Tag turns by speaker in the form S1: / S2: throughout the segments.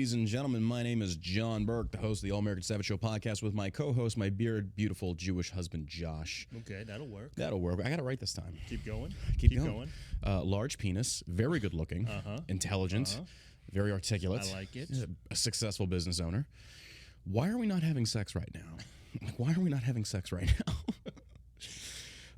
S1: ladies and gentlemen. My name is John Burke, the host of the All-American Savage Show podcast with my co-host, my beautiful Jewish husband, Josh.
S2: Okay, that'll work.
S1: That'll work. I got it right this time.
S2: Keep going.
S1: Keep going. Large penis, very good looking, intelligent, very articulate.
S2: I like it.
S1: A successful business owner. Why are we not having sex right now? Why are we not having sex right now?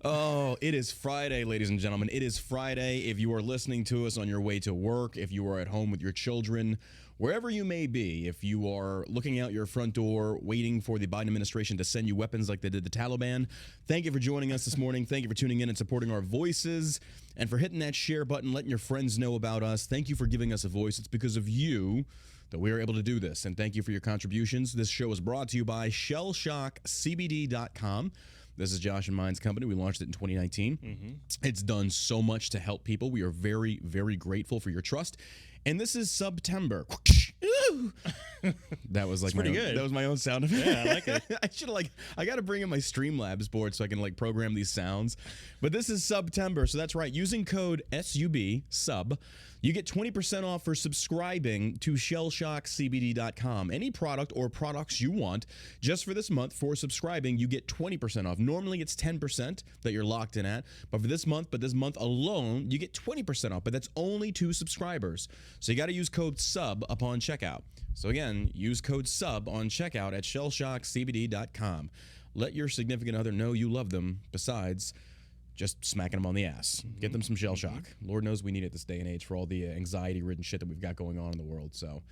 S1: Oh, it is Friday, ladies and gentlemen. It is Friday. If you are listening to us on your way to work, if you are at home with your children, wherever you may be, if you are looking out your front door waiting for the Biden administration to send you weapons like they did the Taliban, thank you for joining us this morning. Thank you for tuning in and supporting our voices and for hitting that share button, letting your friends know about us. Thank you for giving us a voice. It's because of you that we are able to do this, and thank you for your contributions. This show is brought to you by shellshockcbd.com. This is Josh and mine's company. We launched it in 2019. It's done so much to help people. We are very, very grateful for your trust. And this is September. That was like
S2: pretty good.
S1: That was my own sound effect.
S2: Yeah, I like it.
S1: I got to bring in my Streamlabs board so I can program these sounds. But this is September, so that's right. Using code SUB sub, you get 20% off for subscribing to shellshockcbd.com. Any product or products you want, just for this month for subscribing, you get 20% off. Normally it's 10% that you're locked in at, but for this month alone, you get 20% off, but that's only to subscribers. So you got to use code SUB upon checkout. So again, use code SUB on checkout at shellshockcbd.com. Let your significant other know you love them, besides just smacking them on the ass. Get them some shell shock. Lord knows we need it this day and age for all the anxiety-ridden shit that we've got going on in the world. So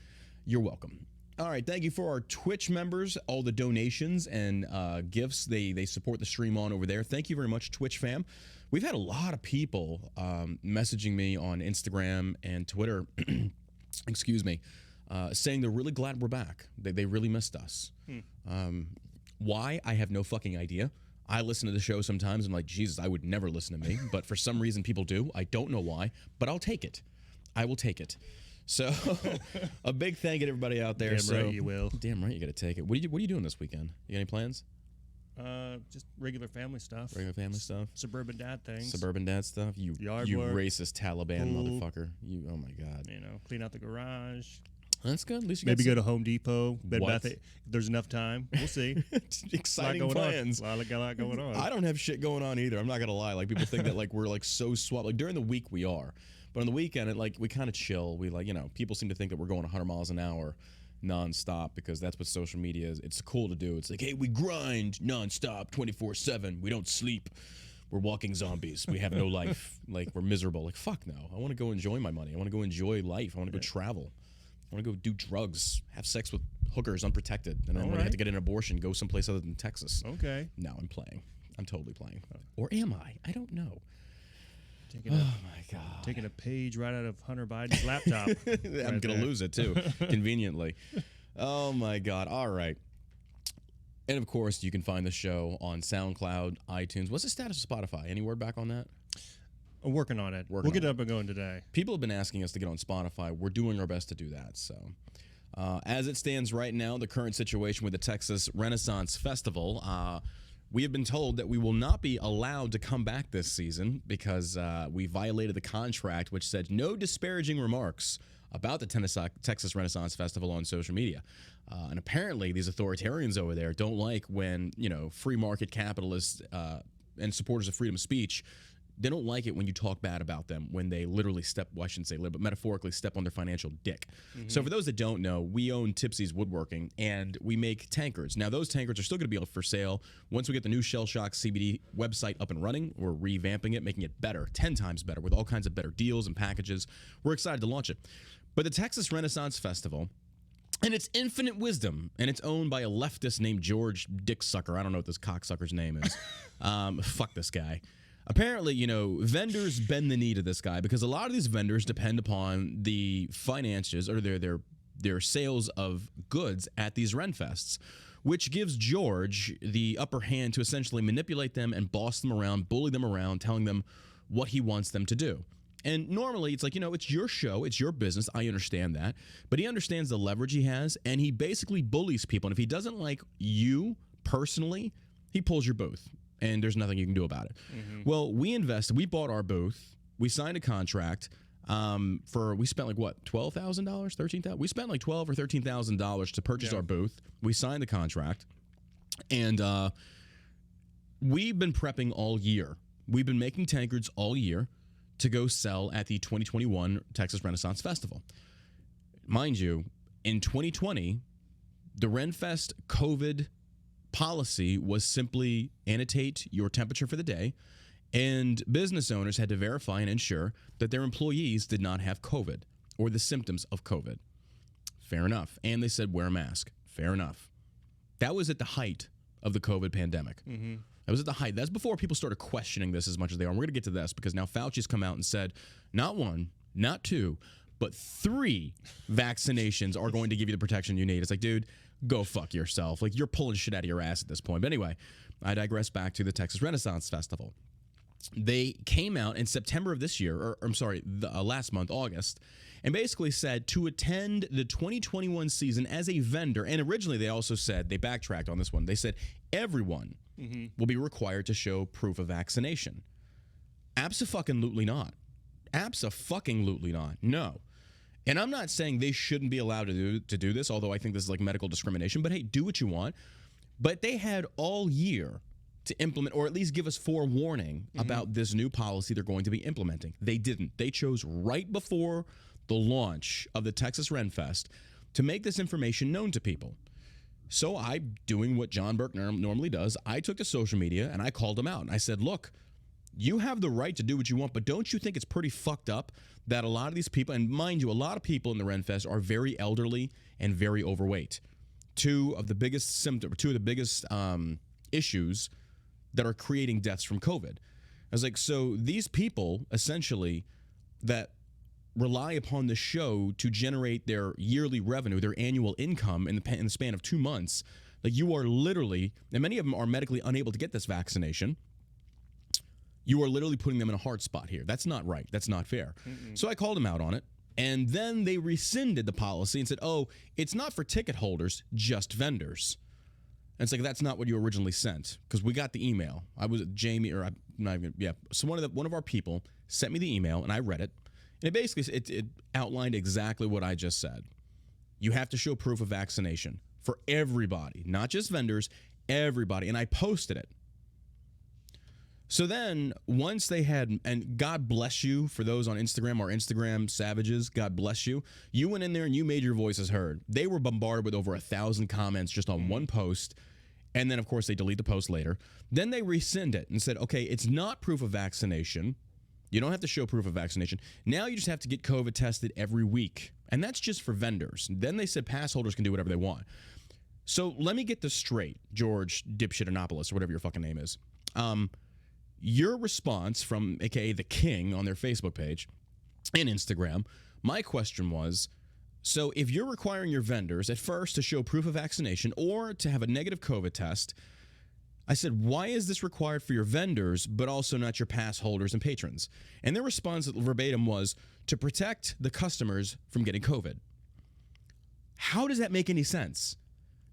S1: you're welcome. All right, thank you for our Twitch members, all the donations and gifts they support the stream on over there. Thank you very much, Twitch fam. We've had a lot of people messaging me on Instagram and Twitter, excuse me, saying they're really glad we're back. They really missed us. Why? I have no fucking idea. I listen to the show sometimes and I'm like, Jesus, I would never listen to me. But for some reason people do. I don't know why, but I'll take it. I will take it. So a big thank you to everybody out there.
S2: Damn right you will.
S1: Damn right you got to take it. What are you doing this weekend? You got any plans?
S2: Just regular family stuff.
S1: Regular family stuff?
S2: Suburban dad things.
S1: Suburban dad stuff? You
S2: Yard work,
S1: racist Taliban motherfucker. You, oh my God.
S2: You know, clean out the garage.
S1: That's good. At least you
S2: Maybe
S1: got
S2: go to Home Depot. Bed
S1: What?
S2: Bath. If there's enough time. We'll see.
S1: Exciting plans.
S2: A lot going on.
S1: I don't have shit going on either. I'm not gonna lie. Like people think that we're so swamped. Like during the week we are, but on the weekend we kind of chill. We people seem to think that we're going 100 miles an hour nonstop because that's what social media is. It's cool to do. It's like, hey, we grind nonstop 24/7. We don't sleep. We're walking zombies. We have no life. We're miserable. Fuck no. I want to go enjoy my money. I want to go enjoy life. I want to go travel. I want to go do drugs, have sex with hookers unprotected, and then when I have to get an abortion, go someplace other than Texas.
S2: Okay.
S1: No, I'm playing. I'm totally playing. Or am I? I don't know.
S2: My God. Taking a page right out of Hunter Biden's laptop.
S1: I'm going to lose it, too, conveniently. Oh, my God. All right. And, of course, you can find the show on SoundCloud, iTunes. What's the status of Spotify? Any word back on that?
S2: I'm working on it. We'll get it up and going today. People
S1: have been asking us to get on Spotify. We're doing our best to do that. So, as it stands right now, the current situation with the Texas Renaissance Festival, we have been told that we will not be allowed to come back this season because we violated the contract, which said no disparaging remarks about the Texas Renaissance Festival on social media. And apparently, these authoritarians over there don't like when free market capitalists and supporters of freedom of speech. They don't like it when you talk bad about them, when they literally I shouldn't say but metaphorically step on their financial dick. So for those that don't know, we own Tipsy's Woodworking, and we make tankards. Now, those tankards are still going to be for sale. Once we get the new Shell Shock CBD website up and running, we're revamping it, making it better, 10 times better, with all kinds of better deals and packages. We're excited to launch it. But the Texas Renaissance Festival, and its infinite wisdom, and it's owned by a leftist named George Dicksucker. I don't know what this cocksucker's name is. Fuck this guy. Apparently, vendors bend the knee to this guy because a lot of these vendors depend upon the finances or their sales of goods at these Renfests, which gives George the upper hand to essentially manipulate them and boss them around, bully them around, telling them what he wants them to do. And normally it's it's your show, it's your business. I understand that. But he understands the leverage he has, and he basically bullies people. And if he doesn't like you personally, he pulls your booth. And there's nothing you can do about it. Well, we bought our booth, we signed a contract, We spent like what, $12,000, $13,000. We spent like $12,000 or $13,000 to purchase our booth. We signed the contract, and we've been prepping all year. We've been making tankards all year to go sell at the 2021 Texas Renaissance Festival. Mind you, in 2020, the RenFest COVID policy was simply annotate your temperature for the day, and business owners had to verify and ensure that their employees did not have COVID or the symptoms of COVID. Fair enough. And they said wear a mask. Fair enough. That was at the height of the COVID pandemic. Mm-hmm. That was at the height. That's before people started questioning this as much as they are. And we're going to get to this because now Fauci's come out and said not one, not two, but 3 vaccinations are going to give you the protection you need. It's like, dude, go fuck yourself. Like, you're pulling shit out of your ass at this point. But anyway, I digress back to the Texas Renaissance Festival. They came out in September of this year, or I'm sorry, last month, August, and basically said to attend the 2021 season as a vendor. And originally they also said, they backtracked on this one. They said everyone will be required to show proof of vaccination. Abso-fucking-lutely not. Abso-fucking-lutely not. No. And I'm not saying they shouldn't be allowed to do this, although I think this is like medical discrimination. But hey, do what you want. But they had all year to implement, or at least give us forewarning about this new policy they're going to be implementing. They didn't. They chose right before the launch of the Texas RenFest to make this information known to people. So I, doing what John Burke normally does, I took to social media and I called him out. And I said, look, you have the right to do what you want, but don't you think it's pretty fucked up that a lot of these people, and mind you, a lot of people in the RenFest are very elderly and very overweight. Two of the biggest issues that are creating deaths from COVID. I was like, so these people essentially that rely upon the show to generate their yearly revenue, their annual income in the span of 2 months, like you are literally, and many of them are medically unable to get this vaccination. You are literally putting them in a hard spot here. That's not right. That's not fair. So I called them out on it. And then they rescinded the policy and said, oh, it's not for ticket holders, just vendors. And it's like, that's not what you originally sent, because we got the email. I was Jamie, or I'm not even, yeah. So one of our people sent me the email, and I read it. And it basically it outlined exactly what I just said. You have to show proof of vaccination for everybody, not just vendors, everybody. And I posted it. So then once they had, and God bless you for those on Instagram, our Instagram savages, God bless you. You went in there and you made your voices heard. They were bombarded with over 1,000 comments just on one post. And then, of course, they delete the post later. Then they rescind it and said, okay, it's not proof of vaccination. You don't have to show proof of vaccination. Now you just have to get COVID tested every week. And that's just for vendors. Then they said pass holders can do whatever they want. So let me get this straight, George Dipshitanopolis, or whatever your fucking name is. Your response from AKA the King on their Facebook page and Instagram, my question was, so if you're requiring your vendors at first to show proof of vaccination or to have a negative COVID test, I said, why is this required for your vendors but also not your pass holders and patrons? And their response verbatim was to protect the customers from getting COVID. How does that make any sense?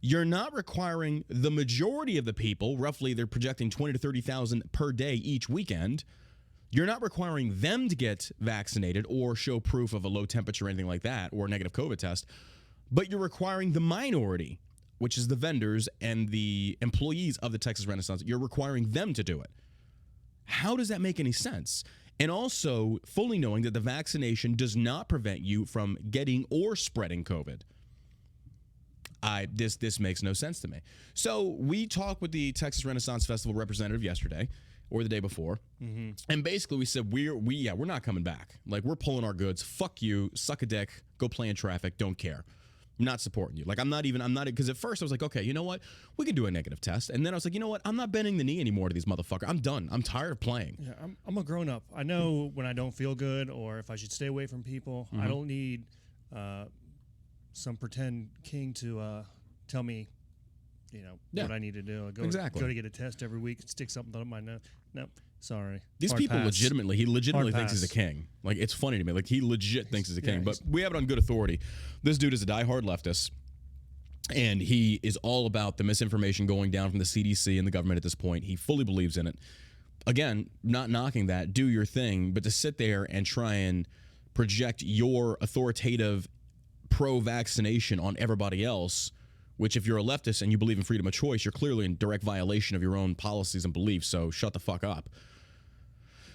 S1: You're not requiring the majority of the people, roughly they're projecting 20 to 30,000 per day each weekend. You're not requiring them to get vaccinated or show proof of a low temperature or anything like that, or a negative COVID test, but you're requiring the minority, which is the vendors and the employees of the Texas Renaissance. You're requiring them to do it. How does that make any sense? And also fully knowing that the vaccination does not prevent you from getting or spreading COVID. This makes no sense to me. So we talked with the Texas Renaissance Festival representative yesterday or the day before, and basically we said we're not coming back. Like, we're pulling our goods. Fuck you. Suck a dick. Go play in traffic. Don't care. I'm not supporting you. Like, I'm not because at first I was like, okay, you know what? We can do a negative test. And then I was like, you know what? I'm not bending the knee anymore to these motherfuckers. I'm done. I'm tired of playing.
S2: Yeah, I'm a grown up. I know when I don't feel good or if I should stay away from people. I don't need some pretend king to tell me, what I need to do. Go to get a test every week and stick something up my nose. No, sorry.
S1: These people legitimately thinks he's a king. Like, it's funny to me. Like, he legit thinks he's a king. But we have it on good authority. This dude is a diehard leftist, and he is all about the misinformation going down from the CDC and the government at this point. He fully believes in it. Again, not knocking that. Do your thing. But to sit there and try and project your authoritative pro-vaccination on everybody else, which if you're a leftist and you believe in freedom of choice, you're clearly in direct violation of your own policies and beliefs, so shut the fuck up.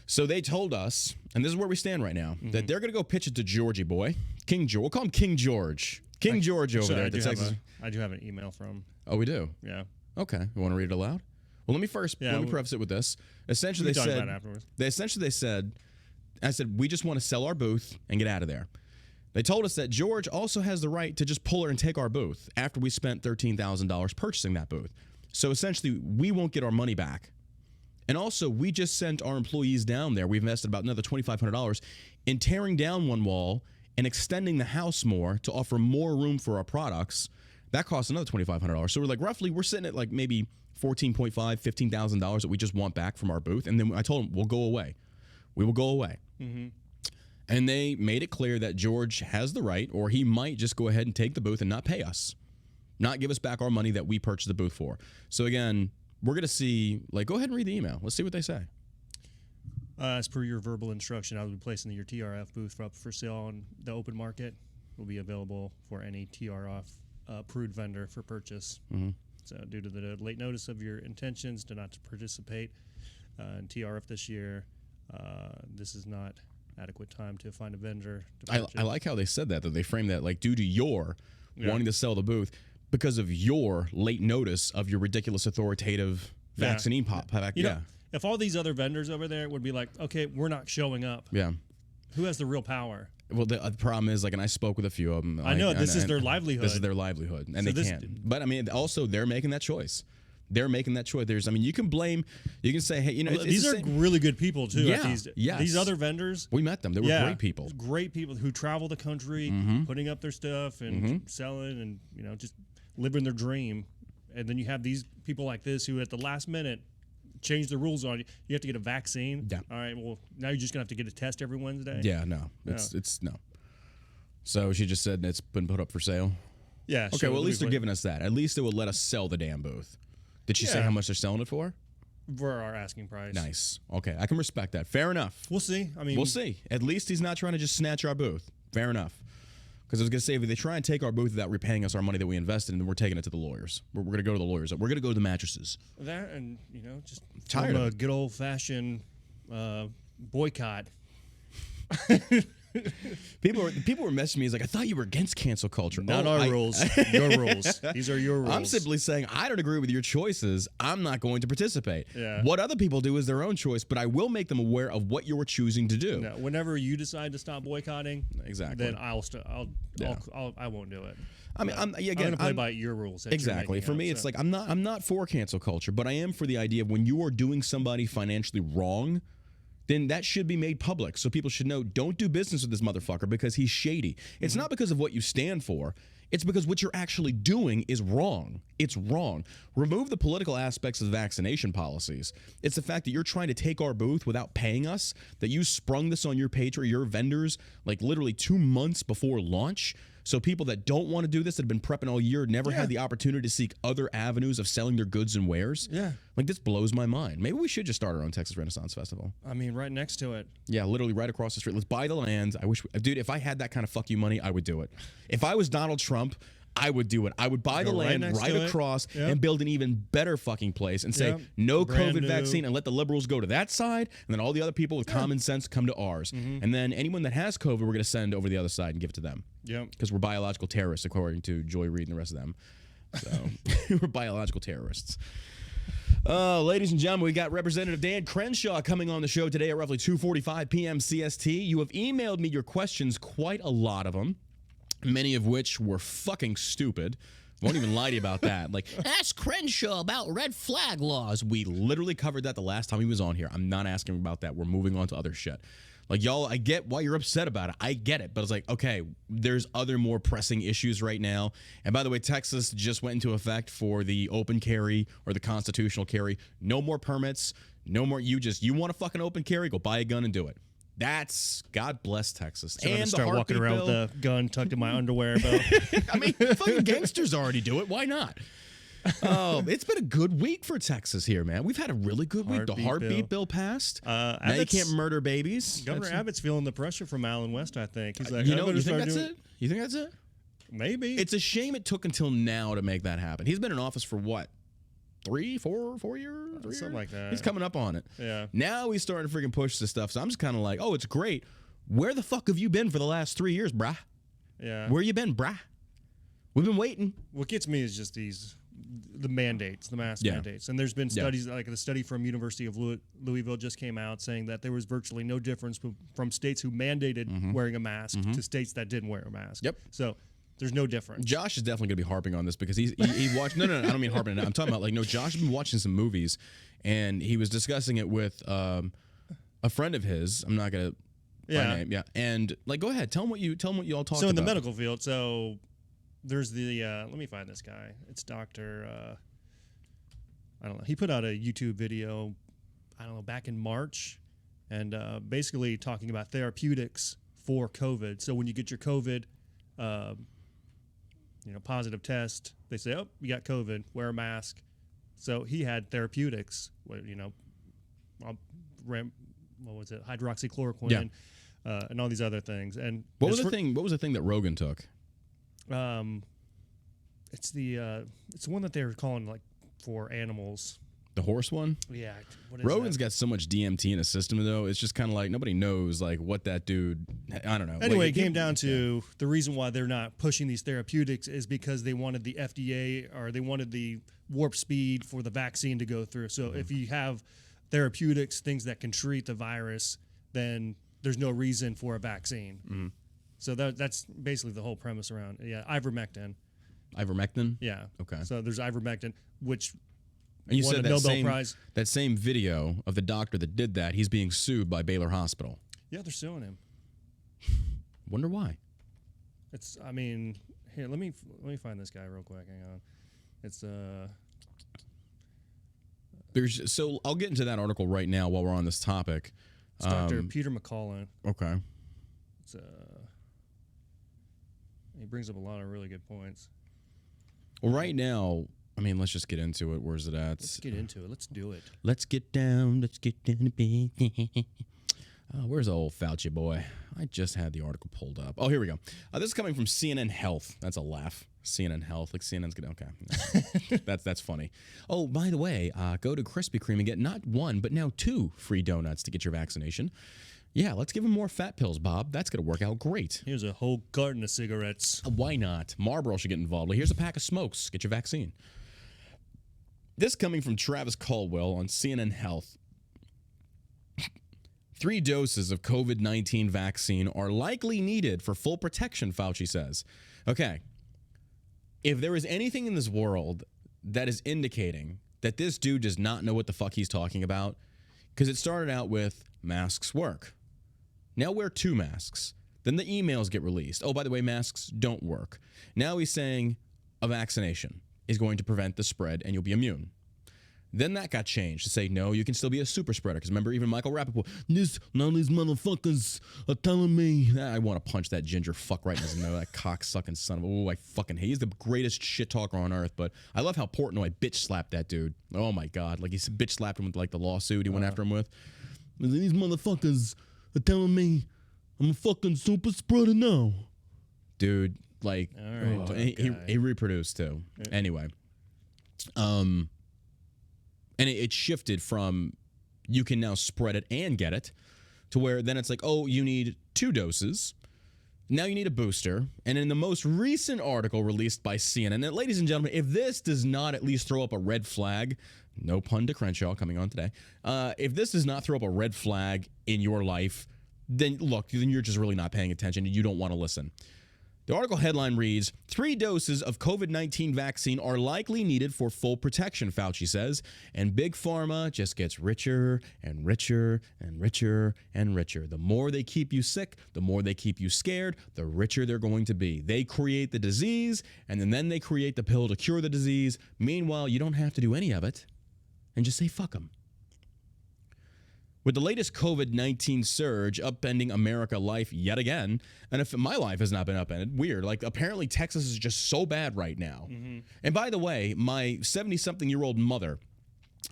S1: So they told us, and this is where we stand right now, that they're going to go pitch it to Georgie boy. King George. We'll call him King George. King George over there at the Texas.
S2: I do have an email from.
S1: Oh, we do?
S2: Yeah.
S1: Okay. You want to read it aloud? Well, let me preface it with this. Essentially, they said, I said, we just want to sell our booth and get out of there. They told us that George also has the right to just pull her and take our booth after we spent $13,000 purchasing that booth. So essentially, we won't get our money back. And also, we just sent our employees down there. We've invested about another $2,500 in tearing down one wall and extending the house more to offer more room for our products. That costs another $2,500. So we're like, roughly, we're sitting at like maybe $14,500, $15,000 that we just want back from our booth. And then I told them, we'll go away. We will go away. Mm-hmm. And they made it clear that George has the right, or he might just go ahead and take the booth and not pay us, not give us back our money that we purchased the booth for. So again, we're going to see, like, go ahead and read the email. Let's see what they say.
S2: As per your verbal instruction, I will be placing your TRF booth up for sale on the open market. Will be available for any TRF approved vendor for purchase. Mm-hmm. So due to the late notice of your intentions to not to participate in TRF this year, this is not adequate time to find a vendor to purchase.
S1: I like how they said that, though. They framed that like due to your wanting to sell the booth because of your late notice of your ridiculous authoritative vaccine pop.
S2: You know, if all these other vendors over there would be like, okay, we're not showing up.
S1: Yeah.
S2: Who has the real power?
S1: Well, the problem is, like, and I spoke with a few of them.
S2: I know, this is their livelihood.
S1: This is their livelihood, and so they can't. But, I mean, also, they're making that choice. They're making that choice. I mean, you can blame, you can say, hey, you know,
S2: well, these are really good people, too.
S1: Yeah,
S2: these other vendors.
S1: We met them. They were great people.
S2: Great people who travel the country, putting up their stuff and selling and, you know, just living their dream. And then you have these people like this who, at the last minute, change the rules on you. You have to get a vaccine.
S1: Yeah.
S2: All right. Well, now you're just gonna have to get a test every Wednesday.
S1: Yeah. No. It's no. So she just said it's been put up for sale.
S2: Yeah.
S1: Okay. Well, at least they're giving us that. At least they will let us sell the damn booth. Did she say how much they're selling it for?
S2: For our asking price.
S1: Nice. Okay. I can respect that. Fair enough.
S2: We'll see. I mean,
S1: we'll see. At least he's not trying to just snatch our booth. Fair enough. Because I was going to say, if they try and take our booth without repaying us our money that we invested in, then we're taking it to the lawyers. We're going to go to the lawyers. We're going to go to the mattresses.
S2: That and, you know, just
S1: tired of
S2: a good old-fashioned boycott.
S1: People were messaging me. He's like, I thought you were against cancel culture.
S2: Not our rules. Your rules. These are your rules.
S1: I'm simply saying I don't agree with your choices. I'm not going to participate.
S2: Yeah.
S1: What other people do is their own choice, but I will make them aware of what you're choosing to do.
S2: No, whenever you decide to stop boycotting,
S1: exactly,
S2: then I won't do it.
S1: I mean, I'm going
S2: to play by your rules.
S1: Exactly. For me, it's like I'm not for cancel culture, but I am for the idea of when you are doing somebody financially wrong, then that should be made public. So people should know, don't do business with this motherfucker because he's shady. It's not because of what you stand for. It's because what you're actually doing is wrong. It's wrong. Remove the political aspects of the vaccination policies. It's the fact that you're trying to take our booth without paying us, that you sprung this on your Patreon, your vendors, like literally 2 months before launch. So people that don't want to do this, that have been prepping all year, never had the opportunity to seek other avenues of selling their goods and wares.
S2: Yeah.
S1: Like, this blows my mind. Maybe we should just start our own Texas Renaissance Festival.
S2: I mean, right next to it.
S1: Yeah, literally right across the street. Let's buy the land. Dude, if I had that kind of fuck you money, I would do it. If I was Donald Trump, I would do it. I would buy the land right across and build an even better fucking place and say no COVID vaccine and let the liberals go to that side, and then all the other people with common sense come to ours. And then anyone that has COVID, we're going to send over the other side and give it to them.
S2: Yeah.
S1: Because we're biological terrorists, according to Joy Reid and the rest of them. So we're biological terrorists. Ladies and gentlemen, we got Representative Dan Crenshaw coming on the show today at roughly 2:45 p.m. CST. You have emailed me your questions, quite a lot of them. Many of which were fucking stupid. Won't even lie to you about that. Like, ask Crenshaw about red flag laws. We literally covered that the last time he was on here. I'm not asking about that. We're moving on to other shit. Like, y'all, I get why you're upset about it. I get it. But it's like, okay, there's other more pressing issues right now. And by the way, Texas just went into effect for the open carry or the constitutional carry. No more permits. No more. You want to fucking open carry? Go buy a gun and do it. That's God bless Texas.
S2: So and start walking around with a gun tucked in my underwear.
S1: I mean, fucking gangsters already do it. Why not? Oh, it's been a good week for Texas here, man. We've had a really good week. The
S2: Heartbeat
S1: heartbeat bill passed. Now you
S2: Abbott's-
S1: can't murder babies.
S2: Governor Abbott's feeling the pressure from Alan West, I think. He's like,
S1: You
S2: "I'm
S1: know,
S2: gonna
S1: you think
S2: start
S1: that's
S2: doing-"
S1: it? You think that's it?
S2: Maybe.
S1: It's a shame it took until now to make that happen. He's been in office for what? 4 years? 3 years?
S2: Something like that.
S1: He's coming up on it.
S2: Yeah.
S1: Now he's starting to freaking push this stuff. So I'm just kind of like, oh, it's great. Where the fuck have you been for the last 3 years, brah?
S2: Yeah.
S1: Where you been, brah? We've been waiting.
S2: What gets me is just the mandates, the mask mandates. And there's been studies, like the study from University of Louisville just came out saying that there was virtually no difference from states who mandated wearing a mask to states that didn't wear a mask.
S1: Yep.
S2: So there's no difference.
S1: Josh is definitely going to be harping on this because he watched. No, I don't mean harping on it. I'm talking about Josh has been watching some movies and he was discussing it with a friend of his. I'm not going to. Name. Yeah. And go ahead. Tell him what you all talked about.
S2: So in the medical field, there's the let me find this guy. It's Dr. I don't know. He put out a YouTube video, I don't know, back in March, and basically talking about therapeutics for COVID. So when you get your COVID, positive test, they say, oh, you got COVID, wear a mask. So he had therapeutics, what was it, hydroxychloroquine, and all these other things. And
S1: what was the thing? What was the thing that Rogan took?
S2: It's the one that they were calling for animals.
S1: The horse one?
S2: Yeah. What is
S1: Rogan's
S2: that?
S1: got so much DMT in his system though. It's just kind of like nobody knows what that dude. I don't know.
S2: Anyway, it came down to the reason why they're not pushing these therapeutics is because they wanted the FDA or they wanted the warp speed for the vaccine to go through. So if you have therapeutics, things that can treat the virus, then there's no reason for a vaccine. So that's basically the whole premise around ivermectin.
S1: Ivermectin?
S2: Yeah.
S1: Okay.
S2: So there's ivermectin, which
S1: and you
S2: won
S1: said
S2: a
S1: that
S2: Nobel Prize.
S1: That same video of the doctor that did that, he's being sued by Baylor Hospital.
S2: Yeah, they're suing him.
S1: Wonder why.
S2: Here, let me find this guy real quick. Hang on. It's
S1: So I'll get into that article right now while we're on this topic.
S2: It's Dr. Peter McCullough.
S1: Okay.
S2: It's he brings up a lot of really good points.
S1: Well, right now, let's just get into it. Where's it at?
S2: Let's get into it. Let's do it.
S1: Let's get down to bed. Where's the old Fauci boy? I just had the article pulled up. Oh, here we go. This is coming from CNN Health. That's a laugh. CNN Health, like CNN's gonna. Okay, that's funny. Oh, by the way, go to Krispy Kreme and get not one but now 2 free donuts to get your vaccination. Yeah, let's give them more fat pills, Bob. That's gonna work out great.
S2: Here's a whole carton of cigarettes.
S1: Why not? Marlboro should get involved. Here's a pack of smokes. Get your vaccine. This coming from Travis Caldwell on CNN Health. 3 doses of COVID-19 vaccine are likely needed for full protection, Fauci says. Okay. If there is anything in this world that is indicating that this dude does not know what the fuck he's talking about, because it started out with masks work. Now wear 2 masks. Then the emails get released. Oh, by the way, masks don't work. Now he's saying a vaccination is going to prevent the spread and you'll be immune. Then that got changed to say, no, you can still be a super spreader. Because remember, even Michael Rappaport, none of these motherfuckers are telling me. I want to punch that ginger fuck right in his nose, that cock-sucking son of a... Oh, I fucking hate. He's the greatest shit talker on earth. But I love how Portnoy bitch slapped that dude. Oh, my God. Like, he bitch slapped him with, the lawsuit he went after him with. These motherfuckers are telling me I'm a fucking super spreader now. Dude, he reproduced, too. Yeah. Anyway. And it shifted from you can now spread it and get it to where then it's like, oh, you need 2 doses. Now you need a booster. And in the most recent article released by CNN, and ladies and gentlemen, if this does not at least throw up a red flag, no pun to Crenshaw coming on today, if this does not throw up a red flag in your life, then look, then you're just really not paying attention and you don't want to listen. The article headline reads, 3 doses of COVID-19 vaccine are likely needed for full protection, Fauci says, and Big Pharma just gets richer and richer and richer and richer. The more they keep you sick, the more they keep you scared, the richer they're going to be. They create the disease, and then they create the pill to cure the disease. Meanwhile, you don't have to do any of it, and just say fuck them. With the latest COVID-19 surge upending America life yet again, and if my life has not been upended, weird. Like, apparently Texas is just so bad right now. And by the way, my 70-something-year-old mother,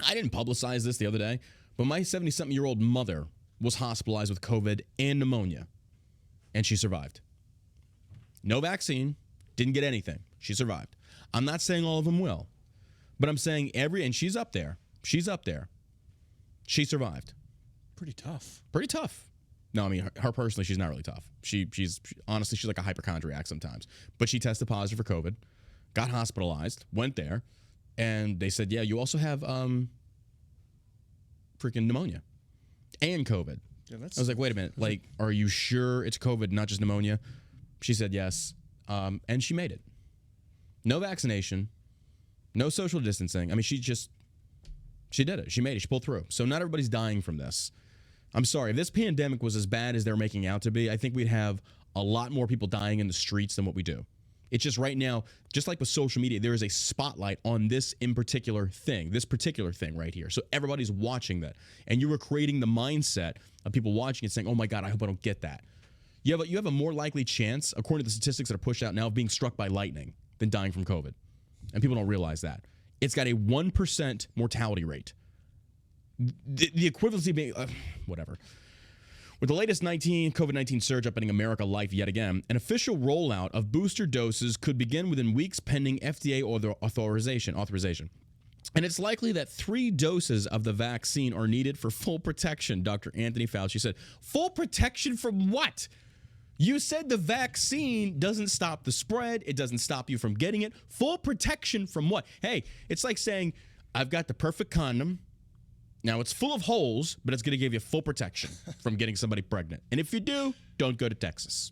S1: I didn't publicize this the other day, but my 70-something-year-old mother was hospitalized with COVID and pneumonia, and she survived. No vaccine, didn't get anything. She survived. I'm not saying all of them will, but I'm saying and she's up there. She's up there. She survived.
S2: Pretty tough.
S1: Pretty tough. No, I mean, her personally, she's not really tough. Honestly, she's like a hypochondriac sometimes. But she tested positive for COVID, got hospitalized, went there, and they said, yeah, you also have freaking pneumonia and COVID.
S2: Yeah,
S1: I was like, wait a minute. Like, are you sure it's COVID, not just pneumonia? She said yes, and she made it. No vaccination, no social distancing. I mean, she did it. She made it. She pulled through. So not everybody's dying from this. I'm sorry. If this pandemic was as bad as they're making out to be, I think we'd have a lot more people dying in the streets than what we do. It's just right now, just like with social media, there is a spotlight on this particular thing right here. So everybody's watching that. And you were creating the mindset of people watching it saying, oh my God, I hope I don't get that. You have a more likely chance, according to the statistics that are pushed out now, of being struck by lightning than dying from COVID. And people don't realize that. It's got a 1% mortality rate. The equivalency being, whatever. With the latest COVID-19 surge upending America life yet again, an official rollout of booster doses could begin within weeks pending FDA authorization. And it's likely that 3 doses of the vaccine are needed for full protection, Dr. Anthony Fauci said. Full protection from what? You said the vaccine doesn't stop the spread. It doesn't stop you from getting it. Full protection from what? Hey, it's like saying, I've got the perfect condom. Now, it's full of holes, but it's going to give you full protection from getting somebody pregnant. And if you do, don't go to Texas.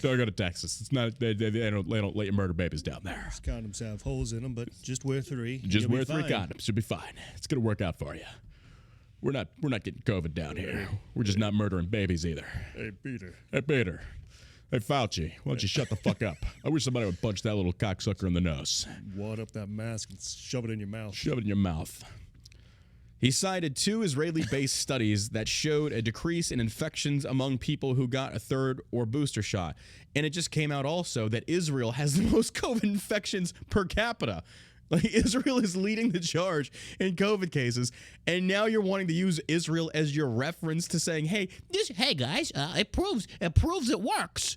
S1: Don't go to Texas. It's not they don't let you murder babies down there.
S2: These condoms have holes in them, but just wear 3.
S1: Just wear 3 condoms. You'll be fine. It's going to work out for you. We're not getting COVID down here. We're just not murdering babies either.
S2: Hey, Peter.
S1: Hey, Fauci, why don't you shut the fuck up? I wish somebody would punch that little cocksucker in the nose.
S2: Wad up that mask and shove it in your mouth.
S1: Shove it in your mouth. He cited 2 Israeli-based studies that showed a decrease in infections among people who got a third or booster shot. And it just came out also that Israel has the most COVID infections per capita. Like, Israel is leading the charge in COVID cases, and now you're wanting to use Israel as your reference to saying, hey guys, it proves it works.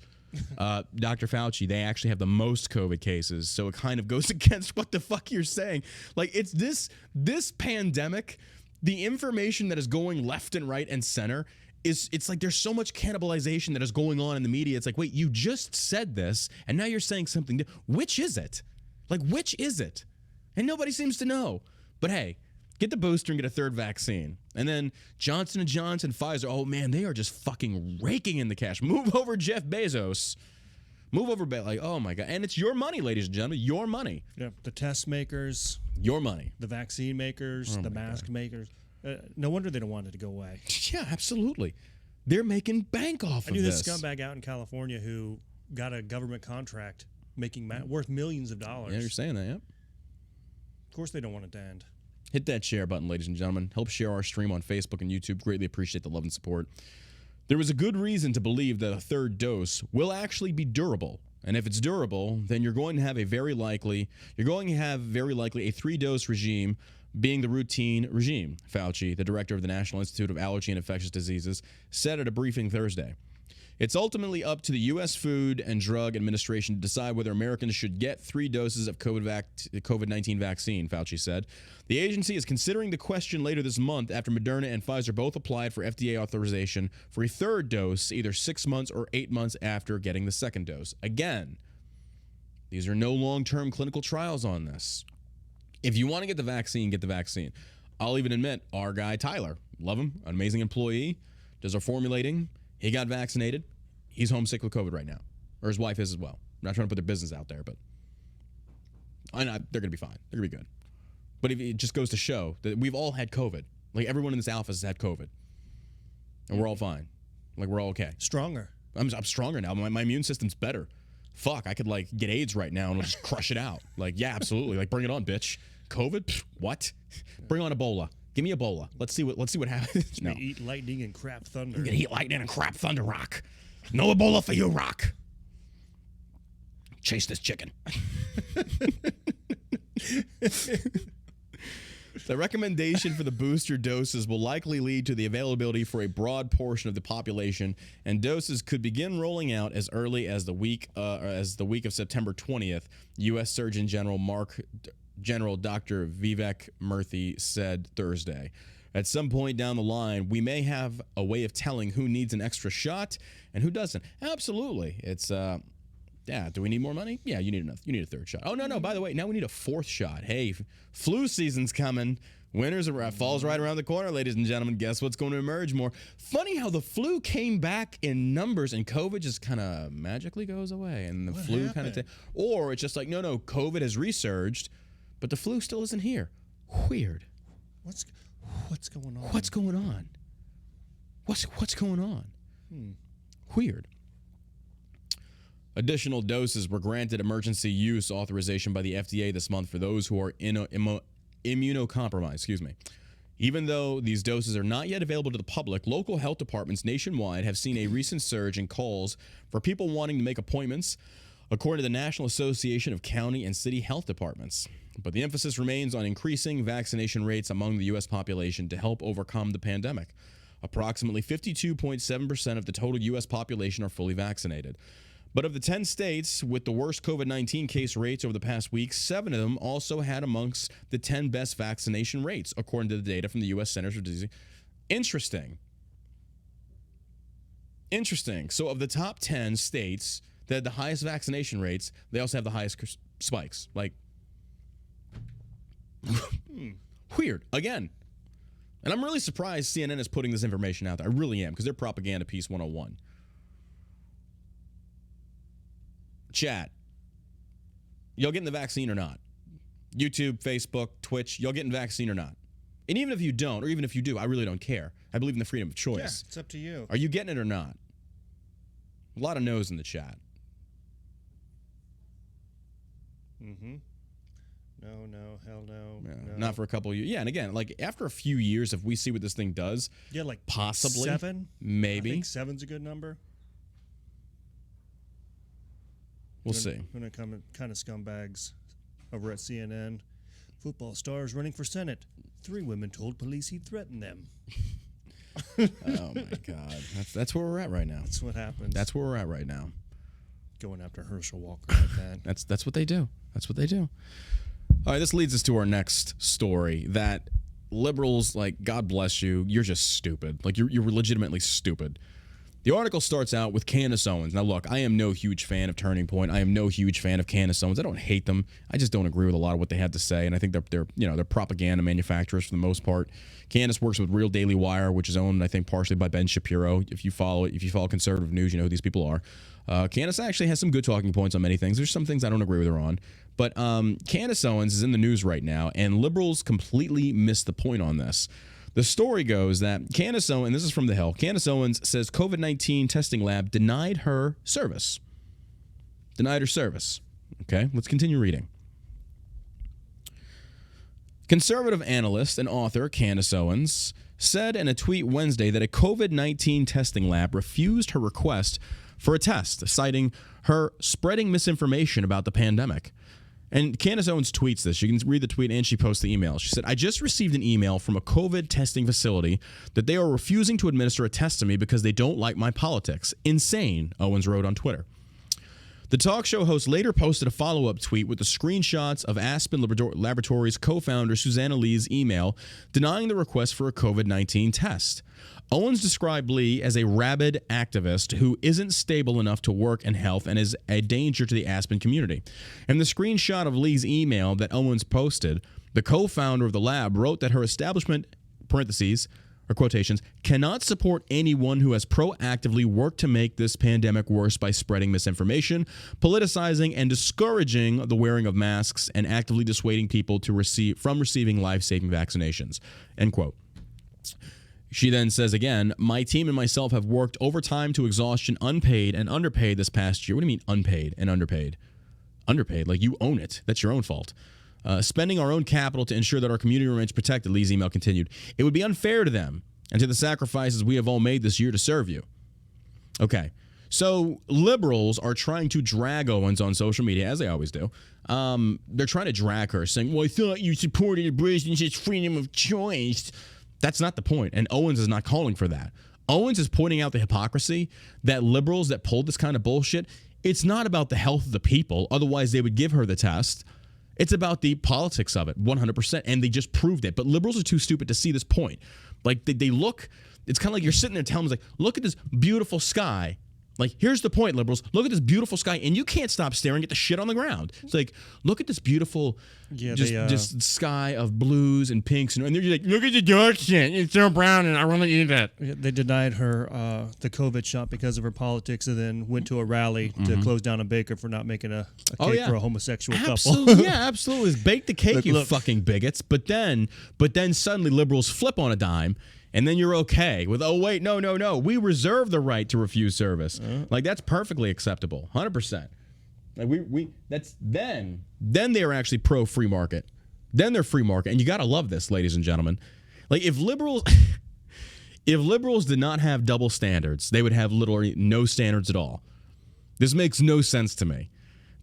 S1: Dr. Fauci, they actually have the most COVID cases, so it kind of goes against what the fuck you're saying. Like, it's this pandemic, the information that is going left and right and center it's like there's so much cannibalization that is going on in the media. It's like, wait, you just said this, and now you're saying something new. Which is it? Like, which is it? And nobody seems to know. But hey, get the booster and get a third vaccine. And then Johnson & Johnson, Pfizer, oh man, they are just fucking raking in the cash. Move over Jeff Bezos. Move over, like, oh my God. And it's your money, ladies and gentlemen, your money.
S2: Yeah, the test makers.
S1: Your money.
S2: The vaccine makers, the mask makers. No wonder they don't want it to go away.
S1: Yeah, absolutely. They're making bank off of this.
S2: I knew this scumbag out in California who got a government contract making worth millions of dollars.
S1: Yeah, you're saying that, yeah.
S2: Of course they don't want it to end.
S1: Hit that share button, ladies and gentlemen. Help share our stream on Facebook and YouTube. Greatly appreciate the love and support. There was a good reason to believe that a third dose will actually be durable. And if it's durable, then you're going to have very likely a 3-dose regime being the routine regime, Fauci, the director of the National Institute of Allergy and Infectious Diseases, said at a briefing Thursday. It's ultimately up to the U.S. Food and Drug Administration to decide whether Americans should get 3 doses of COVID-19 vaccine, Fauci said. The agency is considering the question later this month after Moderna and Pfizer both applied for FDA authorization for a third dose either 6 months or 8 months after getting the second dose. Again, these are no long-term clinical trials on this. If you want to get the vaccine, get the vaccine. I'll even admit, our guy Tyler, love him, an amazing employee, does our formulating. He got vaccinated. He's homesick with COVID right now. Or his wife is as well. I'm not trying to put their business out there, but they're going to be fine. They're going to be good. But it just goes to show that we've all had COVID. Like, everyone in this office has had COVID. And we're all fine. Like, we're all okay.
S2: Stronger.
S1: I'm stronger now. My immune system's better. Fuck, I could, like, get AIDS right now and we'll just crush it out. Like, yeah, absolutely. Like, bring it on, bitch. COVID? Pfft, what? Bring on Ebola. Give me Ebola. Let's see what happens. No.
S2: Eat lightning and crap thunder.
S1: I'm gonna eat lightning and crap thunder, Rock. No Ebola for you, Rock. Chase this chicken. The recommendation for the booster doses will likely lead to the availability for a broad portion of the population, and doses could begin rolling out as early as the week of September 20th. U.S. Surgeon General Dr. Vivek Murthy said Thursday. At some point down the line, we may have a way of telling who needs an extra shot and who doesn't. Absolutely. It's yeah, do we need more money? Yeah, you need a third shot. Oh, no, by the way, now we need a fourth shot. Hey, flu season's coming. Fall's right around the corner, ladies and gentlemen. Guess what's going to emerge more? Funny how the flu came back in numbers and COVID just kind of magically goes away. And the flu kind of... Or it's just like, no, COVID has resurged, but the flu still isn't here. Weird.
S2: What's going on?
S1: What's going on? What's going on? Weird. Additional doses were granted emergency use authorization by the FDA this month for those who are immunocompromised. Even though these doses are not yet available to the public, local health departments nationwide have seen a recent surge in calls for people wanting to make appointments, according to the National Association of County and City Health Departments. But the emphasis remains on increasing vaccination rates among the U.S. population to help overcome the pandemic. Approximately 52.7% of the total U.S. population are fully vaccinated. But of the 10 states with the worst COVID-19 case rates over the past week, 7 of them also had amongst the 10 best vaccination rates, according to the data from the U.S. Centers for Disease. Interesting. So of the top 10 states that had the highest vaccination rates, they also have the highest spikes. Like, weird. Again. And I'm really surprised CNN is putting this information out there. I really am, because they're propaganda piece 101. Chat, y'all getting the vaccine or not? YouTube, Facebook, Twitch, y'all getting the vaccine or not? And even if you don't, or even if you do, I really don't care. I believe in the freedom of choice.
S2: Yeah, it's up to you.
S1: Are you getting it or not? A lot of no's in the chat.
S2: No, hell no.
S1: Yeah,
S2: no.
S1: Not for a couple of years. Yeah, and again, like after a few years, if we see what this thing does,
S2: like
S1: possibly
S2: 7,
S1: maybe.
S2: I think 7's a good number.
S1: We'll see.
S2: When it comes kind of scumbags over at CNN, football stars running for Senate. 3 women told police he threatened them.
S1: Oh my God, that's where we're at right now.
S2: That's what happens.
S1: That's where we're at right now.
S2: Going after Herschel Walker like that.
S1: That's what they do. That's what they do. All right, this leads us to our next story. That liberals, like, God bless you, you're just stupid. Like you're legitimately stupid. The article starts out with Candace Owens. Now, look, I am no huge fan of Turning Point. I am no huge fan of Candace Owens. I don't hate them. I just don't agree with a lot of what they had to say, and I think they're propaganda manufacturers for the most part. Candace works with Real Daily Wire, which is owned, I think, partially by Ben Shapiro. If you follow conservative news, you know who these people are. Candace actually has some good talking points on many things. There's some things I don't agree with her on. But Candace Owens is in the news right now, and liberals completely missed the point on this. The story goes that Candace Owens, and this is from The Hill, Candace Owens says COVID-19 testing lab denied her service. Okay, let's continue reading. Conservative analyst and author Candace Owens said in a tweet Wednesday that a COVID-19 testing lab refused her request for a test, citing her spreading misinformation about the pandemic. And Candace Owens tweets this. You can read the tweet, and she posts the email. She said, "I just received an email from a COVID testing facility that they are refusing to administer a test to me because they don't like my politics. Insane," Owens wrote on Twitter. The talk show host later posted a follow-up tweet with the screenshots of Aspen Laboratories co-founder Susanna Lee's email denying the request for a COVID-19 test. Owens described Lee as a rabid activist who isn't stable enough to work in health and is a danger to the Aspen community. In the screenshot of Lee's email that Owens posted, the co-founder of the lab wrote that her establishment, parentheses, or quotations, cannot support anyone who has proactively worked to make this pandemic worse by spreading misinformation, politicizing, and discouraging the wearing of masks and actively dissuading people from receiving life-saving vaccinations, end quote. She then says again, "My team and myself have worked overtime to exhaustion, unpaid and underpaid this past year." What do you mean unpaid and underpaid? Underpaid, like you own it. That's your own fault. spending our own capital to ensure that our community remains protected, Lee's email continued. It would be unfair to them and to the sacrifices we have all made this year to serve you. Okay. So liberals are trying to drag Owens on social media, as they always do. They're trying to drag her, saying, well, I thought you supported abortion's freedom of choice. That's not the point, and Owens is not calling for that. Owens is pointing out the hypocrisy that liberals that pulled this kind of bullshit, it's not about the health of the people, otherwise they would give her the test. It's about the politics of it, 100%, and they just proved it. But liberals are too stupid to see this point. Like, they look, it's kind of like you're sitting there telling them, like, look at this beautiful sky. Like, here's the point, liberals. Look at this beautiful sky, and you can't stop staring at the shit on the ground. It's like, look at this beautiful, just sky of blues and pinks, and they're just like, look at the dark shit. It's so brown, and I want to eat that.
S2: They denied her the COVID shot because of her politics, and then went to a rally to close down a baker for not making a cake for a homosexual couple.
S1: Yeah, absolutely. Bake the cake, look, fucking bigots. But then suddenly liberals flip on a dime. And then you're okay with, oh, wait, no. We reserve the right to refuse service. Like, that's perfectly acceptable, 100%. Like, then they are actually pro-free market. Then they're free market. And you got to love this, ladies and gentlemen. Like, if liberals did not have double standards, they would have literally no standards at all. This makes no sense to me.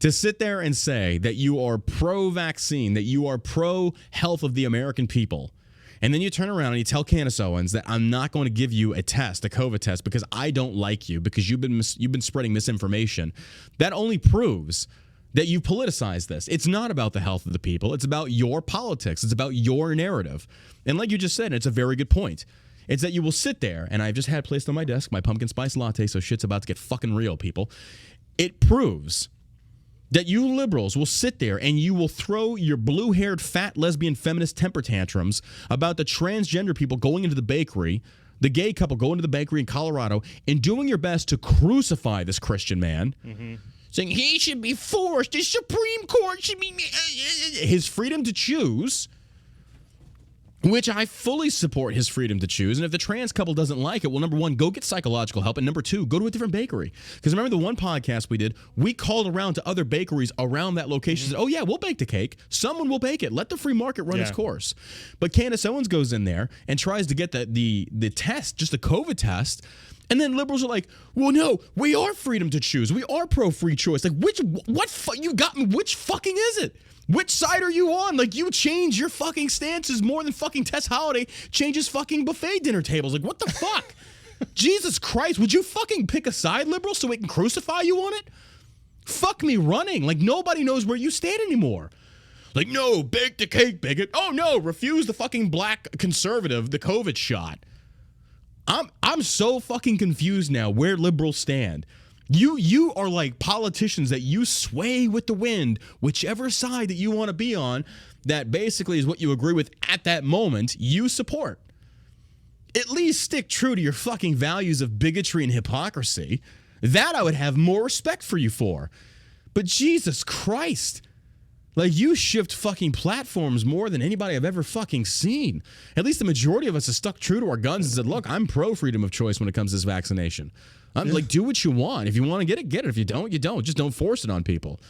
S1: To sit there and say that you are pro-vaccine, that you are pro-health of the American people, and then you turn around and you tell Candace Owens that I'm not going to give you a test, a COVID test, because I don't like you, because you've been spreading misinformation. That only proves that you politicize this. It's not about the health of the people. It's about your politics. It's about your narrative. And like you just said, it's a very good point. It's that you will sit there, and I've just had placed on my desk my pumpkin spice latte, so shit's about to get fucking real, people. It proves that you liberals will sit there and you will throw your blue-haired, fat, lesbian, feminist temper tantrums about the transgender people going into the bakery, the gay couple going to the bakery in Colorado, and doing your best to crucify this Christian man, saying he should be forced, the Supreme Court should be his freedom to choose, which I fully support his freedom to choose. And if the trans couple doesn't like it, well, number one, go get psychological help. And number two, go to a different bakery. Because remember the one podcast we did, we called around to other bakeries around that location. Said, oh, yeah, we'll bake the cake. Someone will bake it. Let the free market run its course. But Candace Owens goes in there and tries to get the test, just the COVID test. And then liberals are like, well, no, we are freedom to choose. We are pro-free choice. Like, you got me, which fucking is it? Which side are you on? Like, you change your fucking stances more than fucking Tess Holliday changes fucking buffet dinner tables. Like, what the fuck? Jesus Christ, would you fucking pick a side, liberal, so we can crucify you on it? Fuck me running. Like, nobody knows where you stand anymore. Like, no, bake the cake, bigot. Oh, no, refuse the fucking black conservative, the COVID shot. I'm so fucking confused now where liberals stand. You are like politicians that you sway with the wind, whichever side that you want to be on, that basically is what you agree with at that moment, you support. At least stick true to your fucking values of bigotry and hypocrisy. That I would have more respect for you for. But Jesus Christ, like, you shift fucking platforms more than anybody I've ever fucking seen. At least the majority of us have stuck true to our guns and said, look, I'm pro freedom of choice when it comes to this vaccination. I'm like, do what you want. If you want to get it, get it. If you don't, you don't. Just don't force it on people.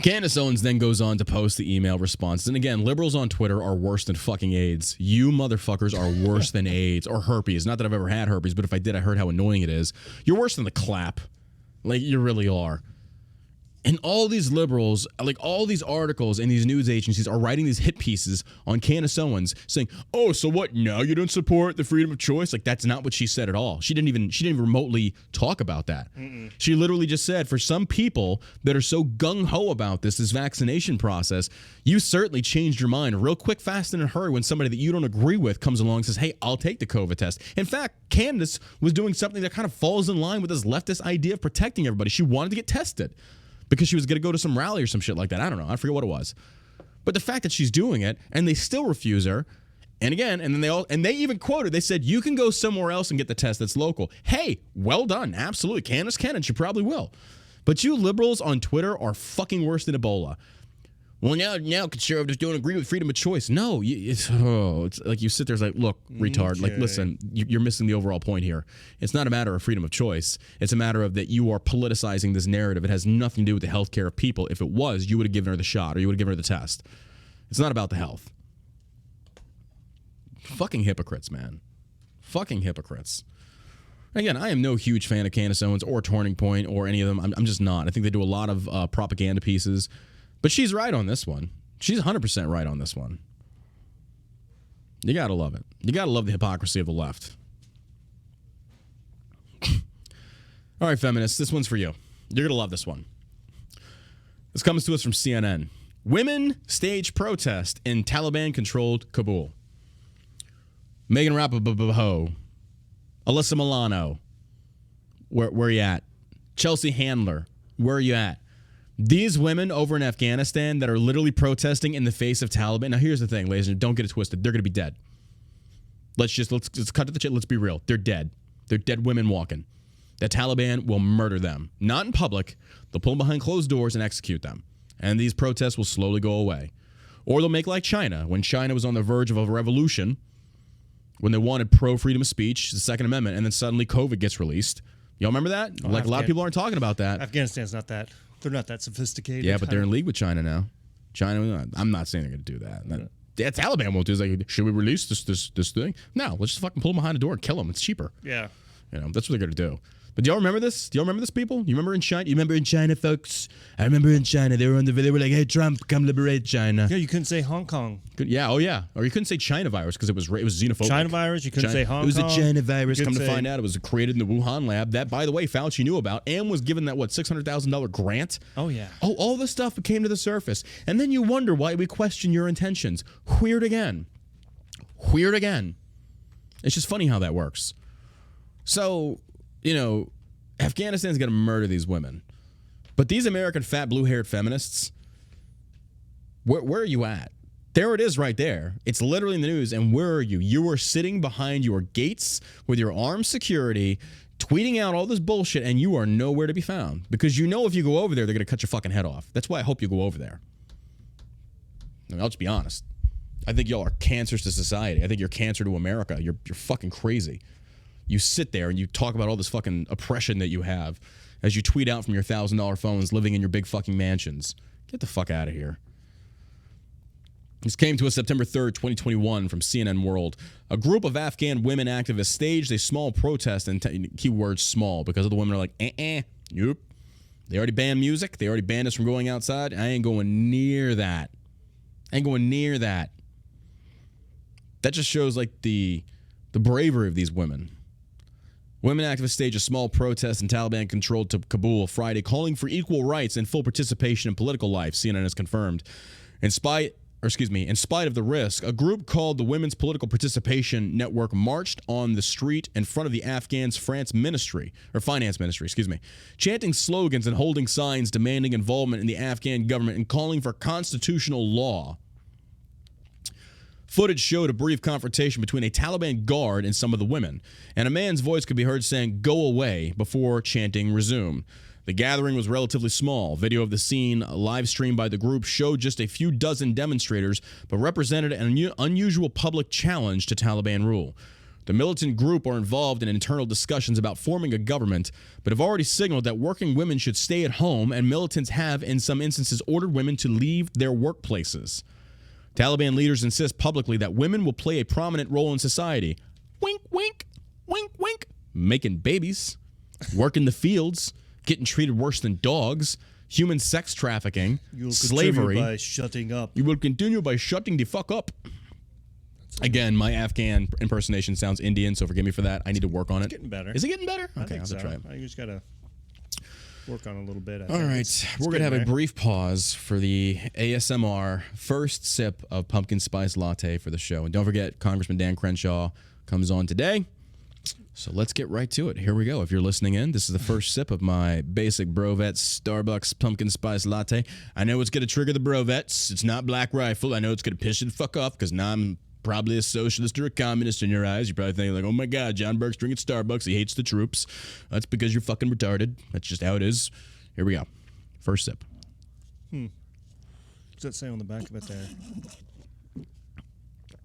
S1: Candace Owens then goes on to post the email responses. And again, liberals on Twitter are worse than fucking AIDS. You motherfuckers are worse than AIDS or herpes. Not that I've ever had herpes, but if I did, I heard how annoying it is. You're worse than the clap. Like, you really are. And all these liberals, like all these articles and these news agencies are writing these hit pieces on Candace Owens saying, oh, so what, now you don't support the freedom of choice? Like, that's not what she said at all. She didn't even remotely talk about that. She literally just said, for some people that are so gung-ho about this vaccination process, you certainly changed your mind real quick, fast, and in a hurry when somebody that you don't agree with comes along and says, hey, I'll take the COVID test. In fact, Candace was doing something that kind of falls in line with this leftist idea of protecting everybody. She wanted to get tested because she was going to go to some rally or some shit like that. I don't know. I forget what it was. But the fact that she's doing it and they still refuse her, and again, and then they even quoted, they said, you can go somewhere else and get the test that's local. Hey, well done. Absolutely. Candace can, and she probably will. But you liberals on Twitter are fucking worse than Ebola. well, now conservatives don't agree with freedom of choice. No, it's like you sit there, it's like, look, retard, like, listen, you're missing the overall point here. It's not a matter of freedom of choice. It's a matter of that you are politicizing this narrative. It has nothing to do with the health care of people. If it was, you would have given her the shot or you would have given her the test. It's not about the health. Fucking hypocrites, man. Fucking hypocrites. Again, I am no huge fan of Candace Owens or Turning Point or any of them. I'm just not. I think they do a lot of propaganda pieces. But she's right on this one. She's 100% right on this one. You got to love it. You got to love the hypocrisy of the left. All right, feminists, this one's for you. You're going to love this one. This comes to us from CNN. Women stage protest in Taliban-controlled Kabul. Megan Rapaport, Alyssa Milano, where you at? Chelsea Handler, where are you at? These women over in Afghanistan that are literally protesting in the face of Taliban. Now, here's the thing, ladies and gentlemen, don't get it twisted. They're going to be dead. Let's cut to the chase. Let's be real. They're dead. They're dead women walking. The Taliban will murder them. Not in public. They'll pull them behind closed doors and execute them. And these protests will slowly go away. Or they'll make like China. When China was on the verge of a revolution, when they wanted pro-freedom of speech, the Second Amendment, and then suddenly COVID gets released. Y'all remember that? A lot of people aren't talking about that.
S2: Afghanistan's not that. They're not that sophisticated.
S1: Yeah, but they're in league with China now. China, I'm not saying they're going to do that. Yeah, Taliban won't do it. It's like, should we release this thing? No, let's just fucking pull them behind the door and kill them. It's cheaper.
S2: Yeah.
S1: That's what they're going to do. But do y'all remember this? Do y'all remember this, people? You remember in China? You remember in China, folks? I remember in China. They were like, hey, Trump, come liberate China.
S2: Yeah, you couldn't say Hong Kong.
S1: Yeah, oh yeah. Or you couldn't say China virus because it was xenophobic.
S2: China virus, you couldn't say Hong Kong.
S1: It was a China virus. Come to find out, it was created in the Wuhan lab. That, by the way, Fauci knew about and was given that, $600,000 grant?
S2: Oh, yeah.
S1: Oh, all this stuff came to the surface. And then you wonder why we question your intentions. Weird again. It's just funny how that works. So, Afghanistan's going to murder these women. But these American fat blue-haired feminists, where are you at? There it is right there. It's literally in the news. And where are you? You are sitting behind your gates with your armed security, tweeting out all this bullshit, and you are nowhere to be found. Because if you go over there, they're going to cut your fucking head off. That's why I hope you go over there. I'll just be honest. I think y'all are cancers to society. I think you're cancer to America. You're fucking crazy. You sit there and you talk about all this fucking oppression that you have as you tweet out from your $1,000 phones living in your big fucking mansions. Get the fuck out of here. This came to us September 3rd, 2021 from CNN World. A group of Afghan women activists staged a small protest, and keyword small, because of the women are like, nope. They already banned music. They already banned us from going outside. I ain't going near that. That just shows like the bravery of these women. Women activists staged a small protest in Taliban-controlled Kabul Friday, calling for equal rights and full participation in political life, CNN has confirmed. In spite of the risk, a group called the Women's Political Participation Network marched on the street in front of the Afghans' finance ministry, chanting slogans and holding signs demanding involvement in the Afghan government and calling for constitutional law. Footage showed a brief confrontation between a Taliban guard and some of the women, and a man's voice could be heard saying, "Go away," before chanting, "Resume." The gathering was relatively small. Video of the scene, live streamed by the group, showed just a few dozen demonstrators, but represented an unusual public challenge to Taliban rule. The militant group are involved in internal discussions about forming a government, but have already signaled that working women should stay at home, and militants have, in some instances, ordered women to leave their workplaces. Taliban leaders insist publicly that women will play a prominent role in society. Wink, wink, wink, wink. Making babies, working the fields, getting treated worse than dogs, human sex trafficking, slavery.
S2: By shutting up.
S1: You will continue by shutting the fuck up. Again, my Afghan impersonation sounds Indian, so forgive me for that. I need to work on it.
S2: It's getting better.
S1: Is it getting better?
S2: Okay,
S1: I'll
S2: have
S1: try it.
S2: I just got to work on it a little bit.
S1: All right, we're going to have a brief pause for the ASMR first sip of pumpkin spice latte for the show. And don't forget, Congressman Dan Crenshaw comes on today. So let's get right to it. Here we go. If you're listening in, this is the first sip of my basic Brovets Starbucks pumpkin spice latte. I know it's going to trigger the Brovets. It's not Black Rifle. I know it's going to piss you the fuck off because now I'm probably a socialist or a communist in your eyes. You're probably thinking like, oh my God, John Burke's drinking Starbucks. He hates the troops. That's because you're fucking retarded. That's just how it is. Here we go. First sip.
S2: What's that say on the back of it there?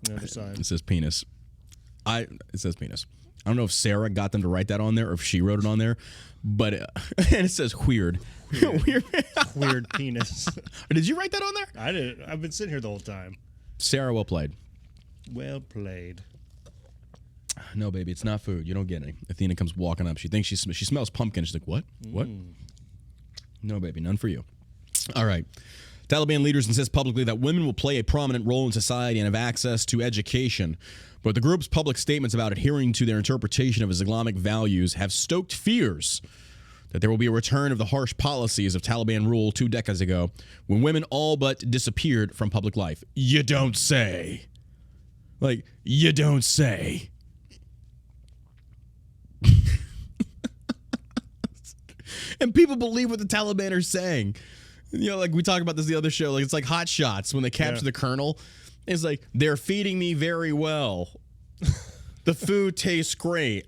S2: The other side.
S1: It says penis. It says penis. I don't know if Sarah got them to write that on there or if she wrote it on there, but and it says weird.
S2: Weird penis.
S1: Did you write that on there?
S2: I did. I've been sitting here the whole time.
S1: Sarah, well played.
S2: Well played.
S1: No, baby, it's not food. You don't get any. Athena comes walking up. She thinks she smells pumpkin. She's like, what? What? No, baby, none for you. All right. Taliban leaders insist publicly that women will play a prominent role in society and have access to education. But the group's public statements about adhering to their interpretation of Islamic values have stoked fears that there will be a return of the harsh policies of Taliban rule 2 decades ago when women all but disappeared from public life. You don't say. Like, you don't say. And people believe what the Taliban are saying. You know, like we talked about this the other show. Like it's like Hot Shots when they capture the colonel. It's like, they're feeding me very well. The food tastes great.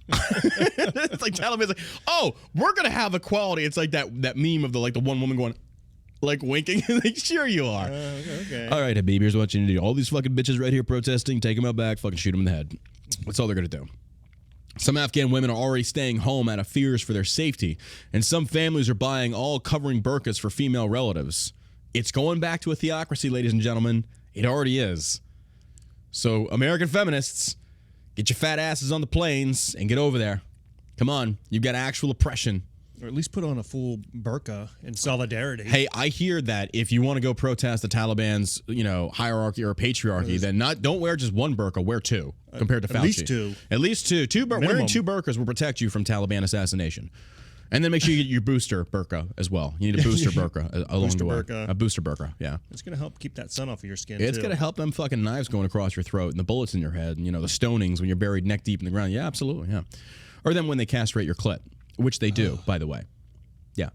S1: It's like Taliban's like, oh, we're gonna have equality. It's like that meme of the one woman going, like winking. Like, sure you are.
S2: Okay.
S1: All right, Habib, here's what you need to do. All these fucking bitches right here protesting, take them out back, fucking shoot them in the head. That's all they're gonna do. Some Afghan women are already staying home out of fears for their safety, and some families are buying all covering burqas for female relatives. It's going back to a theocracy, ladies and gentlemen. It already is. So, American feminists, get your fat asses on the planes and get over there. Come on, you've got actual oppression.
S2: Or at least put on a full burqa in solidarity.
S1: Hey, I hear that if you want to go protest the Taliban's, hierarchy or patriarchy, then don't wear just one burqa, wear 2 compared to Fauci.
S2: At least 2.
S1: At least 2. Wearing 2 burqas will protect you from Taliban assassination. And then make sure you get your booster burqa as well. You need a booster burqa along the way. A booster burqa, yeah.
S2: It's going to help keep that sun off of your skin,
S1: It's going to help them fucking knives going across your throat and the bullets in your head and, the stonings when you're buried neck deep in the ground. Yeah, absolutely, yeah. Or then when they castrate your clit, which they do, by the way. Yeah.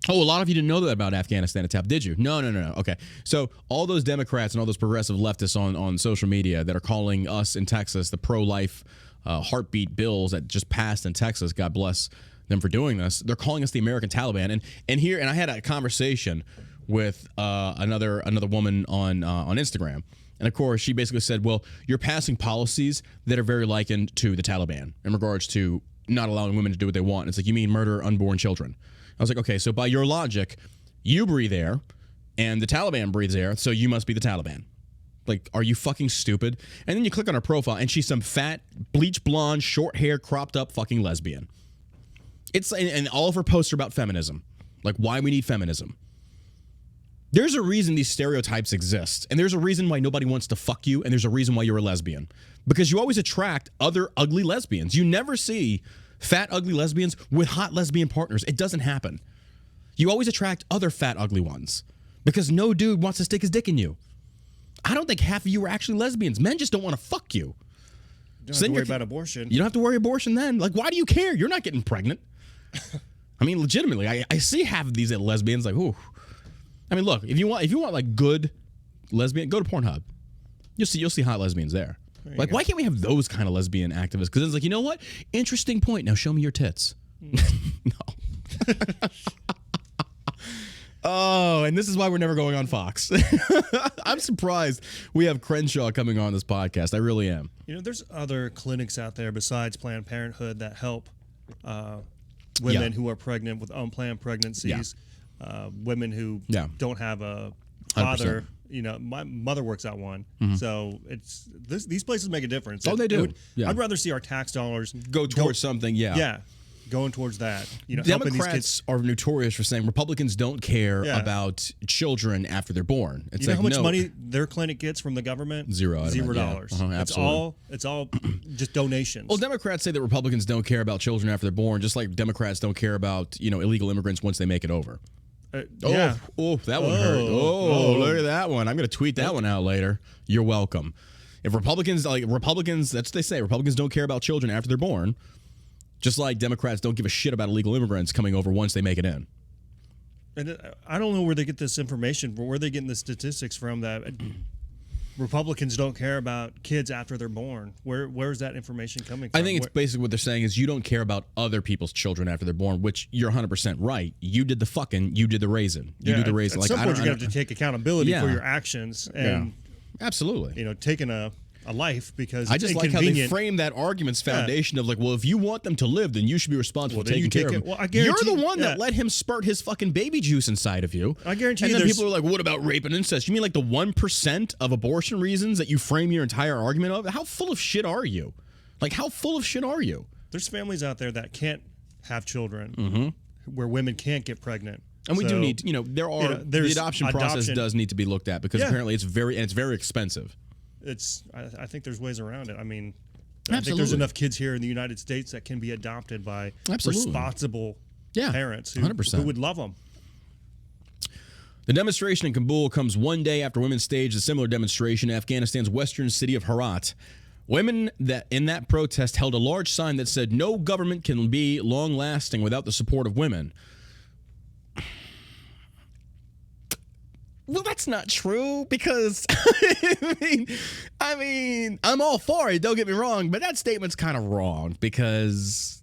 S1: Oh, a lot of you didn't know that about Afghanistan attack, did you? No. Okay. So all those Democrats and all those progressive leftists on social media that are calling us in Texas the pro-life heartbeat bills that just passed in Texas, God bless them for doing this. They're calling us the American Taliban. And I had a conversation with another woman on Instagram. And of course, she basically said, well, you're passing policies that are very likened to the Taliban in regards to not allowing women to do what they want. It's like, you mean murder unborn children. I was like, okay, so by your logic, you breathe air and the Taliban breathes air, so you must be the Taliban. Like, are you fucking stupid? And then you click on her profile and she's some fat, bleach blonde, short hair, cropped up fucking lesbian. And all of her posts are about feminism. Like, why we need feminism. There's a reason these stereotypes exist. And there's a reason why nobody wants to fuck you. And there's a reason why you're a lesbian. Because you always attract other ugly lesbians. You never see fat, ugly lesbians with hot lesbian partners. It doesn't happen. You always attract other fat, ugly ones. Because no dude wants to stick his dick in you. I don't think half of you are actually lesbians. Men just don't want to fuck you.
S2: You don't have to worry about abortion.
S1: You don't have to worry abortion then. Like, why do you care? You're not getting pregnant. I mean, legitimately, I see half of these lesbians like, ooh. I mean, look, if you want like good lesbian, go to Pornhub. You'll see hot lesbians there. Like, why can't we have those kind of lesbian activists? Because it's like, you know what? Interesting point. Now show me your tits. No. Oh, and this is why we're never going on Fox. I'm surprised we have Crenshaw coming on this podcast. I really am.
S2: There's other clinics out there besides Planned Parenthood that help women who are pregnant with unplanned pregnancies, women who don't have a father. 100%. My mother works at one, so it's these places make a difference.
S1: Oh, they do.
S2: I'd rather see our tax dollars
S1: go towards something. Yeah,
S2: going towards that.
S1: Democrats are notorious for saying Republicans don't care about children after they're born. It's
S2: you know how much money their clinic gets from the government? $0.
S1: Absolutely.
S2: It's all just donations.
S1: Well, Democrats say that Republicans don't care about children after they're born, just like Democrats don't care about illegal immigrants once they make it over. That one hurt. Look at that one. I'm going to tweet that one out later. You're welcome. If Republicans, that's what they say. Republicans don't care about children after they're born, just like Democrats don't give a shit about illegal immigrants coming over once they make it in.
S2: And I don't know where they get this information, but where are they getting the statistics from that Republicans don't care about kids after they're born. Where's that information coming from?
S1: I think it's basically what they're saying is you don't care about other people's children after they're born, which you're 100% right. You did the fucking, you did the raising. You do the raising.
S2: At some point, you have to take accountability for your actions and
S1: absolutely,
S2: taking a life because
S1: I
S2: it's
S1: just like how they
S2: inconvenient.
S1: frame that argument's foundation of like, well, if you want them to live, then you should be responsible for
S2: then
S1: taking care of them.
S2: Well, I
S1: You're
S2: guarantee-
S1: the one that let him spurt his fucking baby juice inside of you.
S2: I guarantee
S1: and
S2: you
S1: then
S2: there's-
S1: people are like, what about rape and incest? You mean like the 1% of abortion reasons that you frame your entire argument of? How full of shit are you? Like, how full of shit are you?
S2: There's families out there that can't have children, where women can't get pregnant.
S1: And we do need, there are, the adoption process does need to be looked at because apparently it's very expensive.
S2: I think there's ways around it. I mean, I think
S1: Absolutely.
S2: there's enough kids here in the United States that can be adopted by responsible parents who
S1: 100%.
S2: would love them.
S1: The demonstration in Kabul comes one day after women staged a similar demonstration in Afghanistan's western city of Herat. Women that in that protest held a large sign that said, "No government can be long-lasting without the support of women." Well, that's not true because, I mean, I'm all for it, don't get me wrong, but that statement's kind of wrong because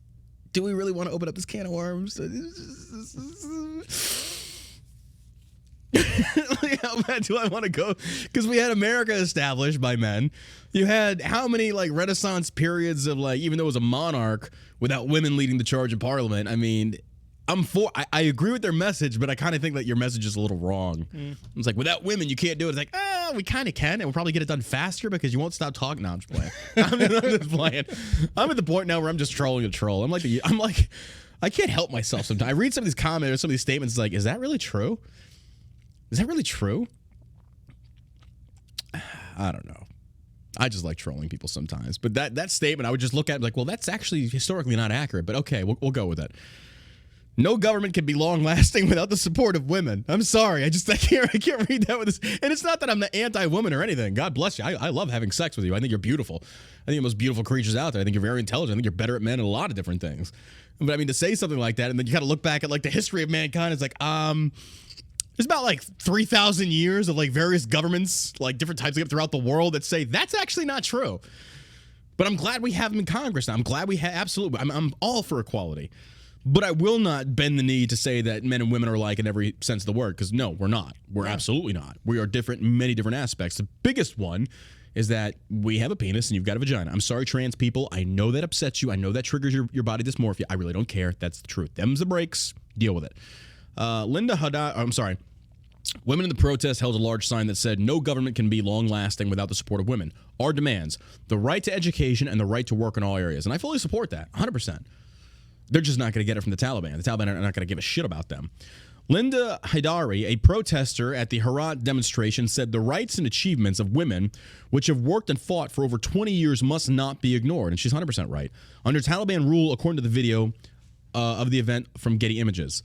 S1: do we really want to open up this can of worms? Like, how bad do I want to go? Because we had America established by men. You had how many like Renaissance periods of like, even though it was a monarch, without women leading the charge in Parliament? I mean, I agree with their message, but I kind of think that your message is a little wrong. It's like, without women, you can't do it. It's like, we kind of can, and we'll probably get it done faster because you won't stop talking. No, I'm just playing. I'm just playing. I'm at the point now where I'm just trolling a troll. I'm like, I can't help myself sometimes. I read some of these comments or some of these statements. It's like, is that really true? Is that really true? I don't know. I just like trolling people sometimes. But that statement, I would just look at it like, well, that's actually historically not accurate. But okay, we'll go with it. No government can be long-lasting without the support of women. I'm sorry, I can't read that with this. And it's not that I'm the anti-woman or anything. God bless you. I love having sex with you. I think you're beautiful. I think you're the most beautiful creatures out there. I think you're very intelligent. I think you're better at men in a lot of different things. But I mean, to say something like that, and then you got to look back at like the history of mankind. It's like, there's about like 3,000 years of like various governments, like different types throughout the world that say that's actually not true. But I'm glad we have them in Congress now. I'm glad we have, absolutely. I'm all for equality. But I will not bend the knee to say that men and women are alike in every sense of the word, because no, we're not. We're absolutely not. We are different in many different aspects. The biggest one is that we have a penis and you've got a vagina. I'm sorry, trans people. I know that upsets you. I know that triggers your body dysmorphia. I really don't care. That's the truth. Them's the breaks. Deal with it. Women in the protest held a large sign that said, "No government can be long-lasting without the support of women. Our demands, the right to education and the right to work in all areas." And I fully support that, 100%. They're just not going to get it from the Taliban. The Taliban are not going to give a shit about them. Linda Haidari, a protester at the Herat demonstration, said the rights and achievements of women, which have worked and fought for over 20 years, must not be ignored. And she's 100% right. Under Taliban rule, according to the video of the event from Getty Images,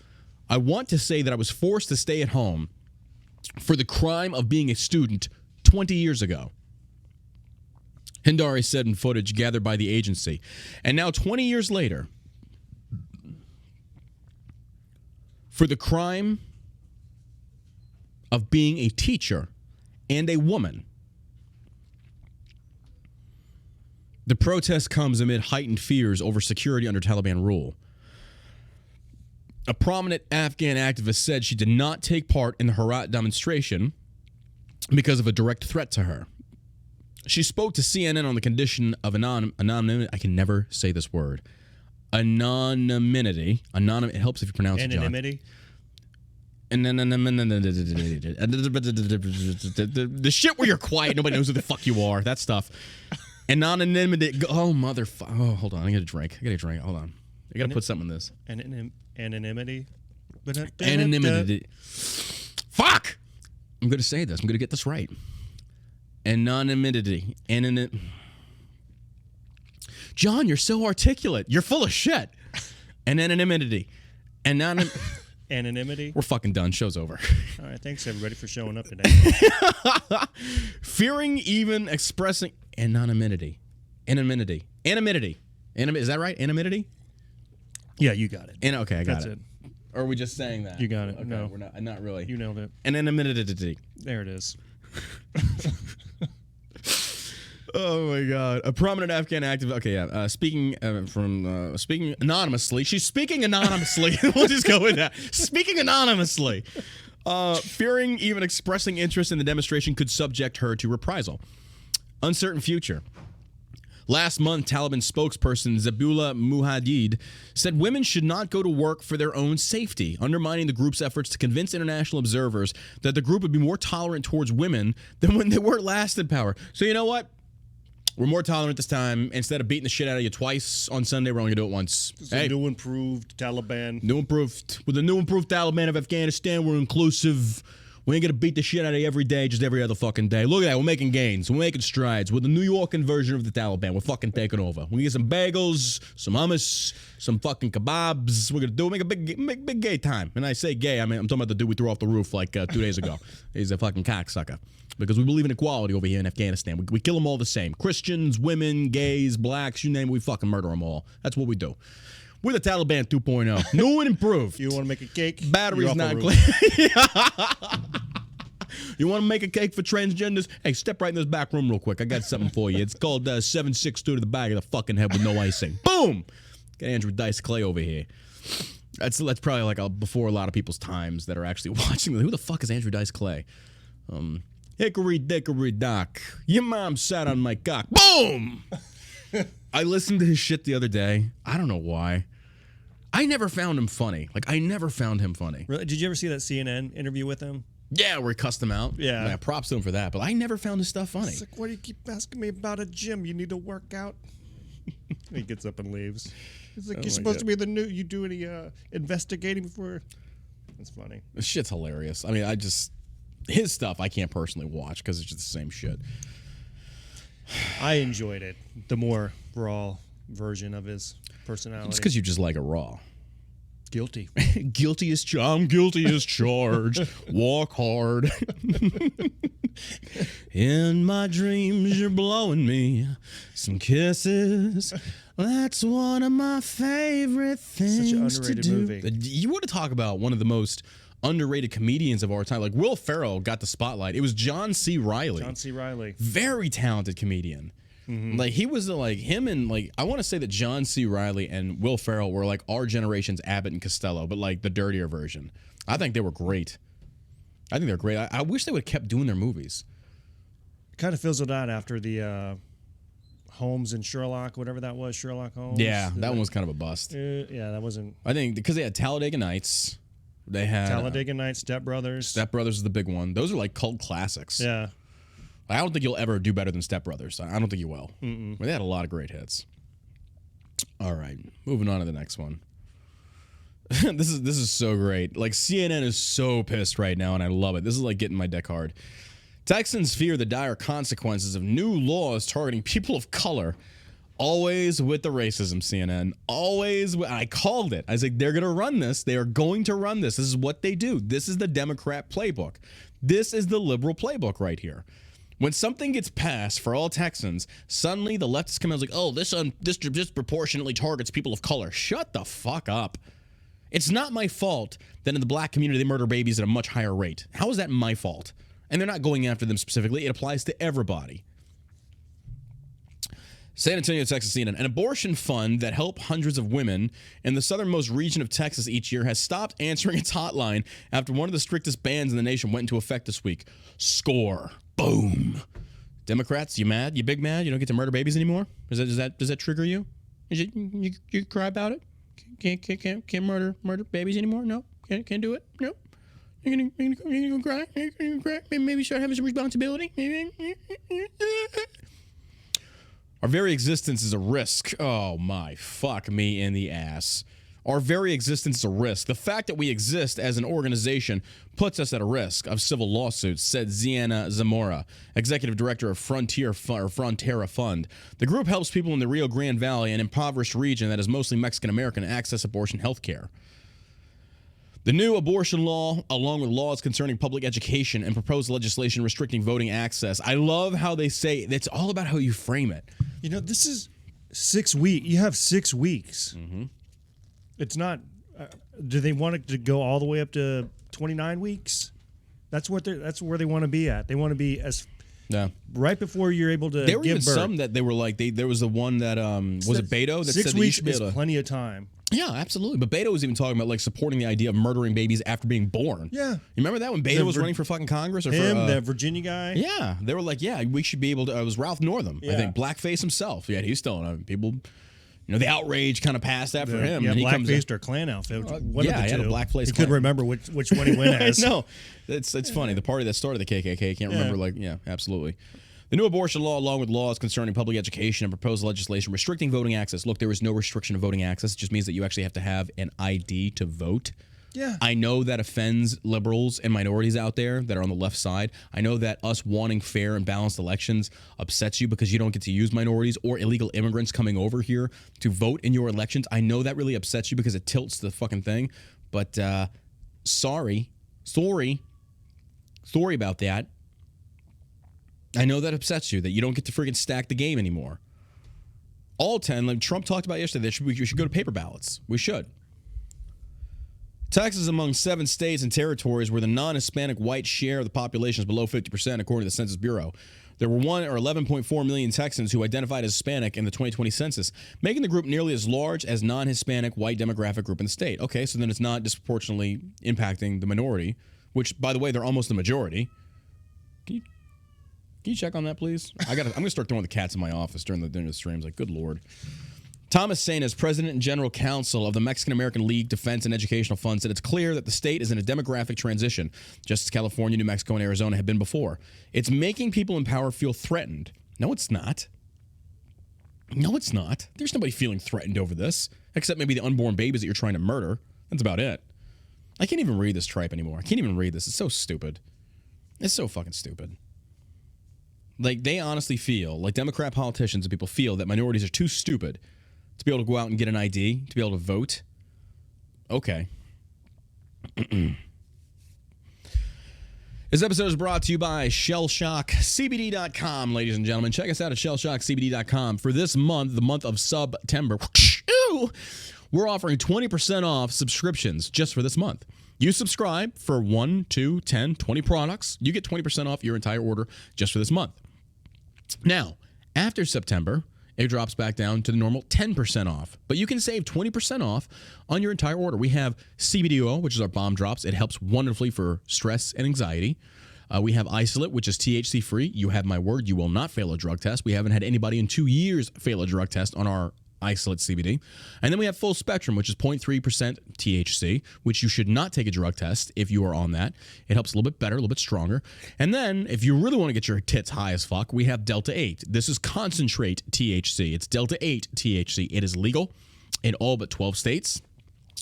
S1: "I want to say that I was forced to stay at home for the crime of being a student 20 years ago." Hindari said in footage gathered by the agency. And now 20 years later, for the crime of being a teacher and a woman. The protest comes amid heightened fears over security under Taliban rule. A prominent Afghan activist said she did not take part in the Herat demonstration because of a direct threat to her. She spoke to CNN on the condition of anonymity. I can never say this word. Anonymity. It helps if you pronounce it, John.
S2: Anonymity.
S1: The shit where you're quiet, nobody knows who the fuck you are. That stuff. Anonymity. Oh, motherfucker. Oh, hold on. I got a drink. Hold on. I got to put something in this.
S2: Anonymity.
S1: Anonymity. Fuck! I'm going to say this. I'm going to get this right. Anonymity. John, you're so articulate. You're full of shit. Anonymity.
S2: Anonymity.
S1: We're fucking done. Show's over.
S2: All right. Thanks, everybody, for showing up today.
S1: Fearing even expressing anonymity. Anonymity. Is that right? Anonymity?
S2: Yeah, you got it.
S1: Okay, I got
S2: That's
S1: it. Or are we just saying that?
S2: You got it.
S1: Okay,
S2: No.
S1: we're not really.
S2: You nailed it.
S1: Anonymity.
S2: There it is.
S1: Oh my God! A prominent Afghan activist. Okay, yeah. Speaking anonymously. She's speaking anonymously. We'll just go with that. Speaking anonymously. Fearing even expressing interest in the demonstration could subject her to reprisal. Uncertain future. Last month, Taliban spokesperson Zabihullah Mujahid said women should not go to work for their own safety, undermining the group's efforts to convince international observers that the group would be more tolerant towards women than when they were last in power. So you know what? We're more tolerant this time. Instead of beating the shit out of you twice on Sunday, we're only going to do it once.
S2: It's a new improved Taliban.
S1: With the new improved Taliban of Afghanistan, we're inclusive. We ain't going to beat the shit out of you every day, just every other fucking day. Look at that. We're making gains. We're making strides. We're the New Yorker version of the Taliban. We're fucking taking over. We get some bagels, some hummus, some fucking kebabs. We're going to make a big gay time. And I say gay, I'm talking about the dude we threw off the roof like 2 days ago. He's a fucking cocksucker. Because we believe in equality over here in Afghanistan. We kill them all the same. Christians, women, gays, blacks, you name it, we fucking murder them all. That's what we do. We're the Taliban 2.0. New and improved.
S2: You want to make a cake?
S1: Battery's not clear. You want to make a cake for transgenders? Hey, step right in this back room real quick. I got something for you. It's called 762 to the back of the fucking head with no icing. Boom! Got Andrew Dice Clay over here. That's probably like before a lot of people's times that are actually watching. Who the fuck is Andrew Dice Clay? Hickory dickory dock. Your mom sat on my cock. Boom! I listened to his shit the other day. I don't know why. I never found him funny. I never found him funny.
S2: Really? Did you ever see that CNN interview with him?
S1: Yeah, where he cussed him out.
S2: Yeah.
S1: Props to him for that. But I never found his stuff funny.
S2: It's like, why do you keep asking me about a gym? You need to work out. He gets up and leaves. It's like, you're supposed to be the new. You do any investigating before? That's funny.
S1: This shit's hilarious. I mean, his stuff I can't personally watch because it's just the same shit.
S2: I enjoyed it. The more raw version of his personality.
S1: It's because you just like it raw.
S2: Guilty.
S1: Guilty as I'm guilty as charged. Walk hard. In my dreams, you're blowing me some kisses. That's one of my favorite things
S2: Such an underrated
S1: to do.
S2: movie.
S1: You want to talk about one of the most underrated comedians of our time? Like Will Ferrell got the spotlight. It was John C. Reilly.
S2: John C. Reilly.
S1: Very talented comedian. Mm-hmm. Like he was him and I want to say that John C. Reilly and Will Ferrell were like our generation's Abbott and Costello, but like the dirtier version. I think they were great. I think they're great. I wish they would have kept doing their movies.
S2: Kind of fizzled out after the Holmes and Sherlock, whatever that was, Sherlock Holmes.
S1: Yeah, that one was kind of a bust.
S2: Yeah, that wasn't.
S1: I think because they had Talladega Nights. They had
S2: Talladega Nights, Step Brothers.
S1: Step Brothers is the big one. Those are like cult classics.
S2: Yeah.
S1: I don't think you'll ever do better than Step Brothers. I don't think you will. They had a lot of great hits. All right, moving on to the next one. This is so great. Like CNN is so pissed right now, and I love it. This is like getting my deck hard. Texans fear the dire consequences of new laws targeting people of color. Always with the racism, CNN. Always. I called it. I was like, they're going to run this. They are going to run this. This is what they do. This is the Democrat playbook. This is the liberal playbook right here. When something gets passed for all Texans, suddenly the leftists come out like, oh, this disproportionately targets people of color. Shut the fuck up. It's not my fault that in the black community they murder babies at a much higher rate. How is that my fault? And they're not going after them specifically. It applies to everybody. San Antonio, Texas, CNN. An abortion fund that helped hundreds of women in the southernmost region of Texas each year has stopped answering its hotline after one of the strictest bans in the nation went into effect this week. Score. Boom. Democrats, you mad? You big mad? You don't get to murder babies anymore? Does that trigger you? You cry about it? Can't murder babies anymore? No? Can't do it? No? You're gonna cry? You're gonna cry? Maybe start having some responsibility? Our very existence is a risk. Oh my, fuck me in the ass. Our very existence is a risk. The fact that we exist as an organization puts us at a risk of civil lawsuits, said Ziana Zamora, executive director of Frontera Fund. The group helps people in the Rio Grande Valley, an impoverished region that is mostly Mexican American, access abortion health care. The new abortion law, along with laws concerning public education and proposed legislation restricting voting access. I love how they say it's all about how you frame it.
S2: You know, this is 6 weeks. You have 6 weeks. Mm-hmm. It's not. Do they want it to go all the way up to 29 weeks? That's where they want to be at. They want to be as
S1: Yeah.
S2: Right before you're able to
S1: There were
S2: give
S1: even
S2: birth.
S1: some that they were like, there was the one that, was it Beto that
S2: 6
S1: said that you
S2: weeks
S1: should be
S2: is
S1: able to.
S2: plenty of time.
S1: Yeah, absolutely. But Beto was even talking about like supporting the idea of murdering babies after being born.
S2: Yeah.
S1: You remember that when Beto was running for fucking Congress or
S2: Him,
S1: for
S2: the Virginia guy.
S1: Yeah, they were like, yeah, we should be able to. It was Ralph Northam, I
S2: Yeah.
S1: think, blackface himself. Yeah, he's still people. The outrage kind of passed after him.
S2: Yeah,
S1: and he comes in.
S2: blackface or Klan outfit. One
S1: yeah,
S2: of the
S1: he
S2: two.
S1: had a blackface
S2: He
S1: Klan.
S2: could remember which one he went as.
S1: No, it's funny. The party that started the KKK can't remember. Absolutely. The new abortion law, along with laws concerning public education and proposed legislation restricting voting access. Look, there is no restriction of voting access. It just means that you actually have to have an ID to vote.
S2: Yeah.
S1: I know that offends liberals and minorities out there that are on the left side. I know that us wanting fair and balanced elections upsets you because you don't get to use minorities or illegal immigrants coming over here to vote in your elections. I know that really upsets you because it tilts the fucking thing. But sorry about that. I know that upsets you, that you don't get to friggin' stack the game anymore. All 10, like Trump talked about yesterday, we should go to paper ballots. We should. Texas is among 7 states and territories where the non-Hispanic white share of the population is below 50%, according to the Census Bureau. There were 11.4 million Texans who identified as Hispanic in the 2020 census, making the group nearly as large as non-Hispanic white demographic group in the state. Okay, so then it's not disproportionately impacting the minority, which, by the way, they're almost the majority. Can you check on that, please? I'm going to start throwing the cats in my office during the streams. Like, good Lord. Thomas Sain, as president and general counsel of the Mexican-American League Defense and Educational Fund, said it's clear that the state is in a demographic transition, just as California, New Mexico, and Arizona have been before. It's making people in power feel threatened. No, it's not. No, it's not. There's nobody feeling threatened over this, except maybe the unborn babies that you're trying to murder. That's about it. I can't even read this tripe anymore. I can't even read this. It's so stupid. It's so fucking stupid. Like, they honestly feel, like Democrat politicians and people feel that minorities are too stupid to be able to go out and get an ID, to be able to vote. Okay. This episode is brought to you by ShellShockCBD.com, ladies and gentlemen. Check us out at ShellShockCBD.com. For this month, the month of September, we're offering 20% off subscriptions just for this month. You subscribe for 1, 2, 10, 20 products. You get 20% off your entire order just for this month. Now, after September, it drops back down to the normal 10% off. But you can save 20% off on your entire order. We have CBD oil, which is our bomb drops. It helps wonderfully for stress and anxiety. We have Isolate, which is THC-free. You have my word, you will not fail a drug test. We haven't had anybody in 2 years fail a drug test on our Isolate CBD. And then we have Full Spectrum, which is 0.3% THC, which you should not take a drug test if you are on that. It helps a little bit better, a little bit stronger. And then if you really want to get your tits high as fuck, we have Delta 8. This is concentrate THC. It's Delta 8 THC. It is legal in all but 12 states.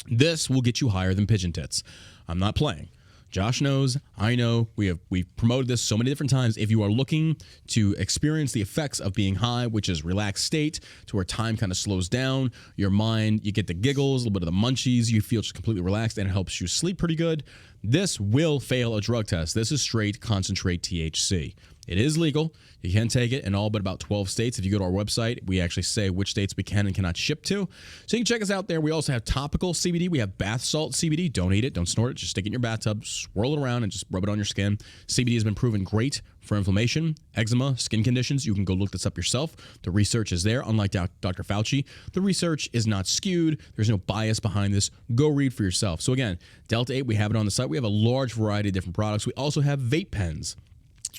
S1: This will get you higher than pigeon tits. I'm not playing. Josh knows, I know, we've promoted this so many different times. If you are looking to experience the effects of being high, which is relaxed state, to where time kind of slows down, your mind, you get the giggles, a little bit of the munchies, you feel just completely relaxed, and it helps you sleep pretty good, this will fail a drug test. This is straight concentrate THC. It is legal. You can take it in all but about 12 states. If you go to our website, we actually say which states we can and cannot ship to. So you can check us out there. We also have topical CBD. We have bath salt CBD. Don't eat it. Don't snort it. Just stick it in your bathtub, swirl it around, and just rub it on your skin. CBD has been proven great for inflammation, eczema, skin conditions. You can go look this up yourself. The research is there. Unlike Dr. Fauci, the research is not skewed. There's no bias behind this. Go read for yourself. So again, Delta 8, we have it on the site. We have a large variety of different products. We also have vape pens.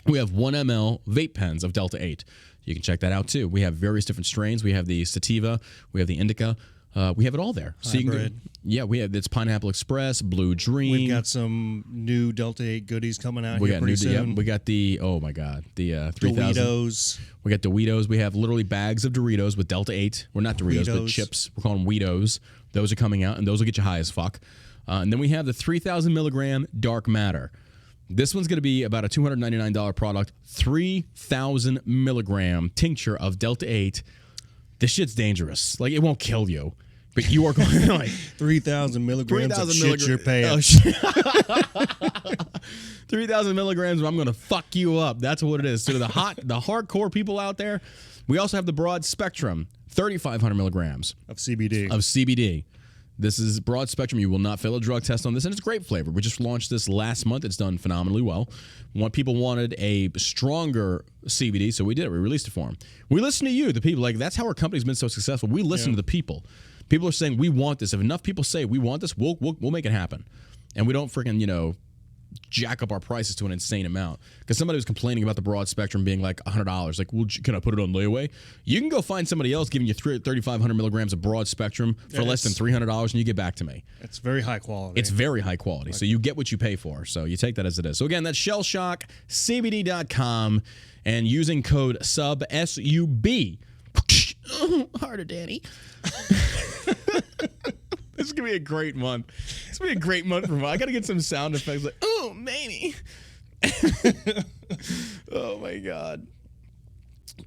S1: We have 1 ml vape pens of Delta 8. You can check that out too. We have various different strains. We have the sativa. We have the indica. We have it all there. So you can go, yeah, we have it's Pineapple Express, Blue Dream.
S2: We've got some new Delta 8 goodies coming out here pretty soon.
S1: Yeah, we got the, oh my God, the 3,000.
S2: Doritos.
S1: We got Doritos. We have literally bags of Doritos with Delta 8. Well, not Doritos, but chips. We're calling them Weedos. Those are coming out, and those will get you high as fuck. And then we have the 3,000 milligram Dark Matter. This one's going to be about a $299 product, 3,000 milligram tincture of Delta 8. This shit's dangerous. Like, it won't kill you, but you are going to like
S2: 3,000 milligrams of shit you're paying.
S1: Oh, 3,000 milligrams, I'm going to fuck you up. That's what it is. So the hardcore people out there, we also have the broad spectrum, 3,500 milligrams
S2: of CBD.
S1: This is broad spectrum. You will not fail a drug test on this, and it's a great flavor. We just launched this last month. It's done phenomenally well. People wanted a stronger CBD, so we did it. We released it for them. We listen to you, the people. Like, that's how our company's been so successful. We listen to the people. People are saying, we want this. If enough people say we want this, we'll make it happen. And we don't freaking, jack up our prices to an insane amount. Because somebody was complaining about the broad spectrum being like $100. Like, well, can I put it on layaway? You can go find somebody else giving you 3,500 milligrams of broad spectrum for less than $300, and you get back to me.
S2: It's very high quality.
S1: It's very high quality. So you get what you pay for. So you take that as it is. So again, that's shellshockcbd.com, and using code SUB, S-U-B. Harder, Danny. This is going to be a great month. It's going to be a great month for me. I got to get some sound effects like, oh, baby. Oh, my God.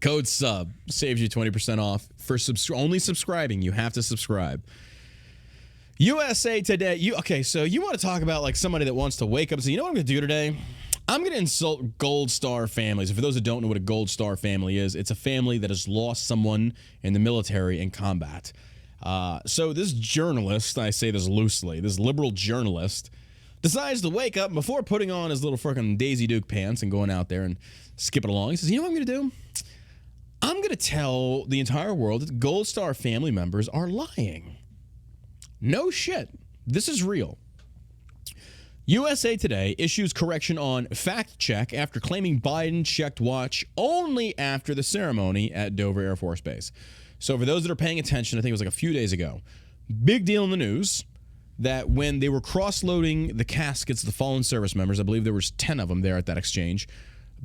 S1: Code SUB saves you 20% off for only subscribing. You have to subscribe. USA Today. So you want to talk about like somebody that wants to wake up and say, you know what I'm going to do today? I'm going to insult Gold Star families. And for those that don't know what a Gold Star family is, it's a family that has lost someone in the military in combat. So this journalist, I say this loosely, this liberal journalist decides to wake up before putting on his little freaking Daisy Duke pants and going out there and skipping along. He says, you know what I'm going to do? I'm going to tell the entire world that Gold Star family members are lying. No shit. This is real. USA Today issues correction on fact check after claiming Biden checked watch only after the ceremony at Dover Air Force Base. So for those that are paying attention, I think it was like a few days ago, big deal in the news that when they were cross-loading the caskets of the fallen service members, I believe there was 10 of them there at that exchange,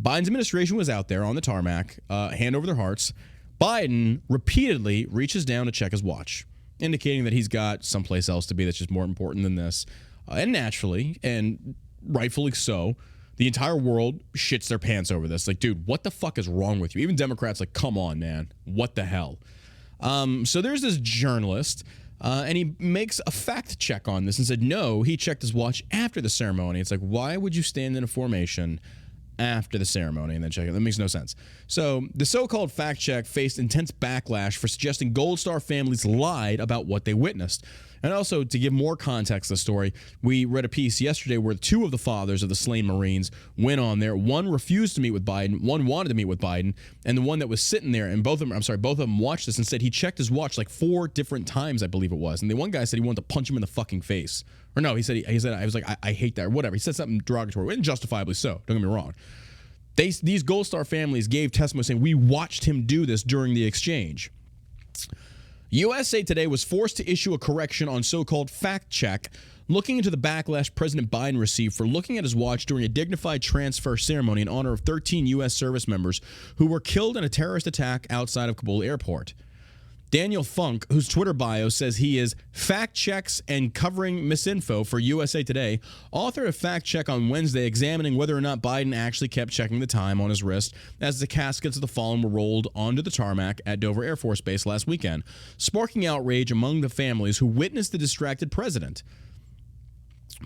S1: Biden's administration was out there on the tarmac, hand over their hearts. Biden repeatedly reaches down to check his watch, indicating that he's got someplace else to be that's just more important than this. And naturally, and rightfully so, the entire world shits their pants over this. Like, dude, what the fuck is wrong with you? Even Democrats like, come on, man. What the hell? So there's this journalist, and he makes a fact check on this and said, no, he checked his watch after the ceremony. It's like, why would you stand in a formation after the ceremony and then check it? That makes no sense. So the so-called fact check faced intense backlash for suggesting Gold Star families lied about what they witnessed. And also, to give more context to the story, we read a piece yesterday where two of the fathers of the slain Marines went on there. One refused to meet with Biden. One wanted to meet with Biden. And the one that was sitting there, and both of them watched this and said he checked his watch like 4 different times, I believe it was. And the one guy said he wanted to punch him in the fucking face. Or no, he said, I was like, I hate that, or whatever. He said something derogatory, and justifiably so. Don't get me wrong. These Gold Star families gave testimony saying, we watched him do this during the exchange. USA Today was forced to issue a correction on so-called fact check, looking into the backlash President Biden received for looking at his watch during a dignified transfer ceremony in honor of 13 U.S. service members who were killed in a terrorist attack outside of Kabul airport. Daniel Funk, whose Twitter bio says he is fact checks and covering misinfo for USA Today, authored a fact check on Wednesday examining whether or not Biden actually kept checking the time on his wrist as the caskets of the fallen were rolled onto the tarmac at Dover Air Force Base last weekend, sparking outrage among the families who witnessed the distracted president.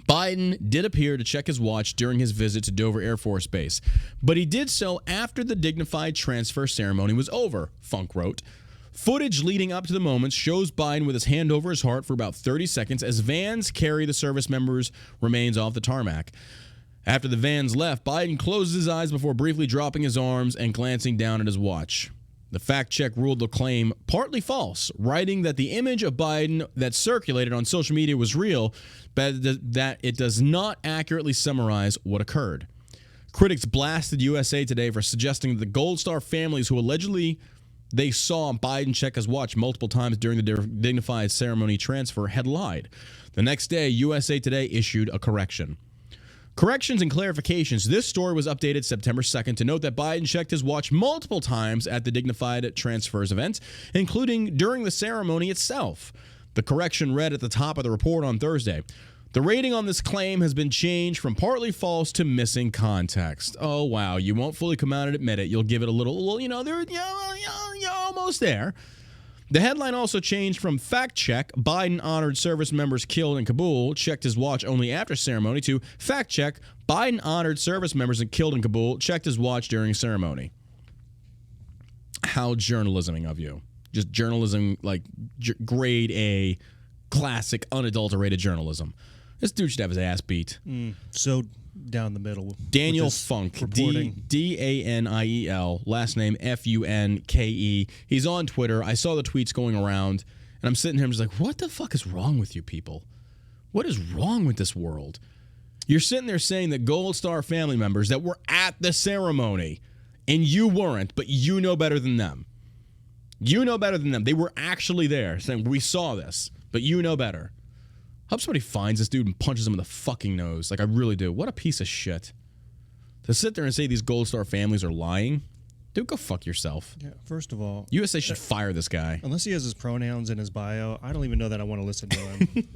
S1: Biden did appear to check his watch during his visit to Dover Air Force Base, but he did so after the dignified transfer ceremony was over, Funk wrote. Footage leading up to the moment shows Biden with his hand over his heart for about 30 seconds as vans carry the service members' remains off the tarmac. After the vans left, Biden closed his eyes before briefly dropping his arms and glancing down at his watch. The fact check ruled the claim partly false, writing that the image of Biden that circulated on social media was real, but that it does not accurately summarize what occurred. Critics blasted USA Today for suggesting that the Gold Star families who allegedly they saw Biden check his watch multiple times during the dignified ceremony transfer had lied. The next day, USA Today issued a correction. Corrections and clarifications. This story was updated September 2nd to note that Biden checked his watch multiple times at the dignified transfers event, including during the ceremony itself. The correction read at the top of the report on Thursday. The rating on this claim has been changed from partly false to missing context. Oh, wow. You won't fully come out and admit it. You'll give it a little, well, you're almost there. The headline also changed from fact check, Biden honored service members killed in Kabul, checked his watch only after ceremony, to fact check, Biden honored service members killed in Kabul, checked his watch during ceremony. How journalisming of you. Just journalism, like grade A classic, unadulterated journalism. This dude should have his ass beat.
S2: So down the middle.
S1: Daniel Funk, Daniel, last name Funke. He's on Twitter. I saw the tweets going around, and I'm sitting here and just like, what the fuck is wrong with you people? What is wrong with this world? You're sitting there saying that Gold Star family members that were at the ceremony, and you weren't, but you know better than them. You know better than them. They were actually there saying, we saw this, but you know better. Hope somebody finds this dude and punches him in the fucking nose. Like, I really do. What a piece of shit. To sit there and say these Gold Star families are lying, dude, go fuck yourself.
S2: Yeah, first of all,
S1: USA should fire this guy.
S2: Unless he has his pronouns in his bio, I don't even know that I want to listen to him.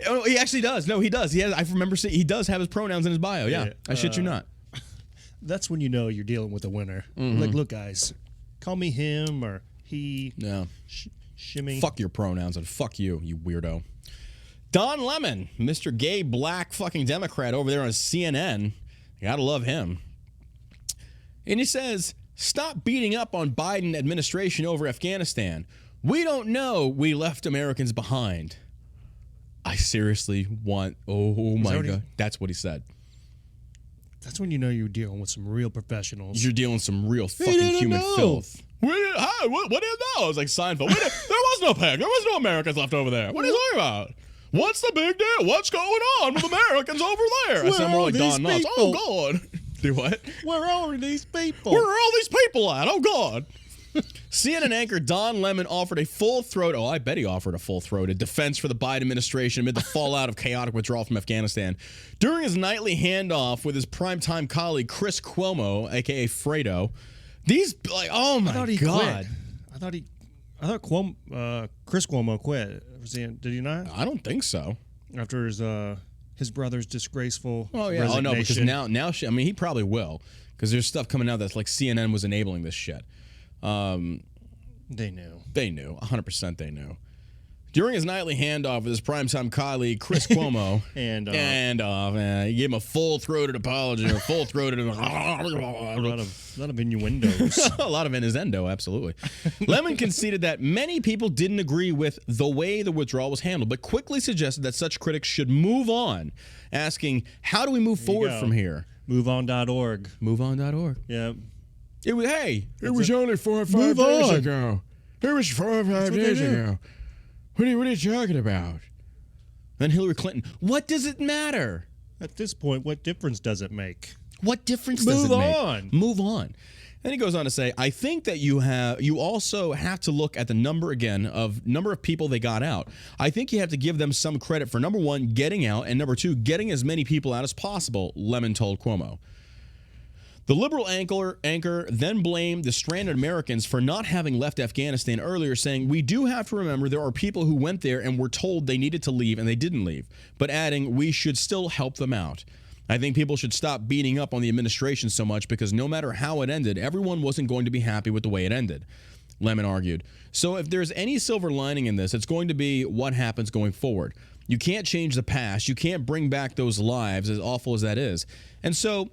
S1: Oh, he actually does. No, he does. He has. I remember saying he does have his pronouns in his bio. Yeah, I shit you not.
S2: That's when you know you're dealing with a winner. Like, look, guys, call me him or he.
S1: Yeah.
S2: Shimmy.
S1: Fuck your pronouns and fuck you, you weirdo. Don Lemon, Mr. Gay Black fucking Democrat over there on CNN. You gotta love him. And he says, stop beating up on Biden administration over Afghanistan. We don't know we left Americans behind. I seriously want, oh my God. That's what he said.
S2: That's when you know you're dealing with some real professionals.
S1: You're dealing with some real fucking human filth. What do you know? I was like Seinfeld. There was no peg. There was no Americans left over there. What are you talking about? What's the big deal? What's going on with Americans over there? I said more like Don Knotts. Oh, God. Do what?
S2: Where are these people?
S1: Where are all these people at? Oh, God. CNN anchor Don Lemon offered a full-throated, I bet he offered a full-throated defense for the Biden administration amid the fallout of chaotic withdrawal from Afghanistan. During his nightly handoff with his primetime colleague Chris Cuomo, a.k.a. Fredo, these, like, oh my God.
S2: Quit. I thought Chris Cuomo quit. Did he not?
S1: I don't think so.
S2: After his brother's disgraceful
S1: resignation. Oh, no, because now he probably will. Because there's stuff coming out that's like CNN was enabling this shit.
S2: They knew.
S1: 100% they knew. During his nightly handoff with his primetime colleague, Chris Cuomo, he gave him a full-throated apology, or full-throated...
S2: a lot of innuendos.
S1: A lot of innuendo, absolutely. Lemon conceded that many people didn't agree with the way the withdrawal was handled, but quickly suggested that such critics should move on, asking, how do we move forward from here?
S2: MoveOn.org.
S1: MoveOn.org.
S2: Yeah.
S1: It was only 4 or 5 days ago. It was 4 or 5 days ago. What are you talking about? Then Hillary Clinton. What does it matter?
S2: At this point, what difference does it make?
S1: What difference does it make?
S2: Move on.
S1: Move on. And he goes on to say, I think that you also have to look at the number of people they got out. I think you have to give them some credit for, number one, getting out, and number two, getting as many people out as possible, Lemon told Cuomo. The liberal anchor then blamed the stranded Americans for not having left Afghanistan earlier, saying, we do have to remember there are people who went there and were told they needed to leave and they didn't leave, but adding, we should still help them out. I think people should stop beating up on the administration so much because no matter how it ended, everyone wasn't going to be happy with the way it ended, Lemon argued. So if there's any silver lining in this, it's going to be what happens going forward. You can't change the past. You can't bring back those lives, as awful as that is. And so,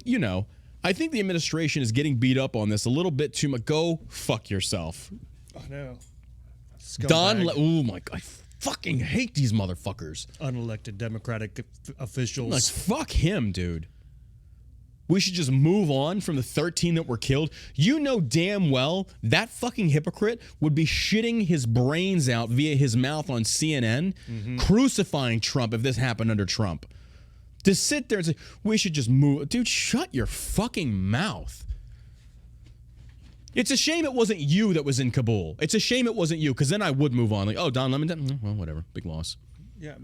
S1: I think the administration is getting beat up on this a little bit too much. Go fuck yourself.
S2: I know.
S1: Oh my God. I fucking hate these motherfuckers.
S2: Unelected Democratic officials.
S1: Like, fuck him, dude. We should just move on from the 13 that were killed. You know damn well that fucking hypocrite would be shitting his brains out via his mouth on CNN, crucifying Trump if this happened under Trump. To sit there and say, we should just move. Dude, shut your fucking mouth. It's a shame it wasn't you that was in Kabul. It's a shame it wasn't you, because then I would move on. Like, oh, Don Lemon, well, whatever. Big loss.
S2: Yeah.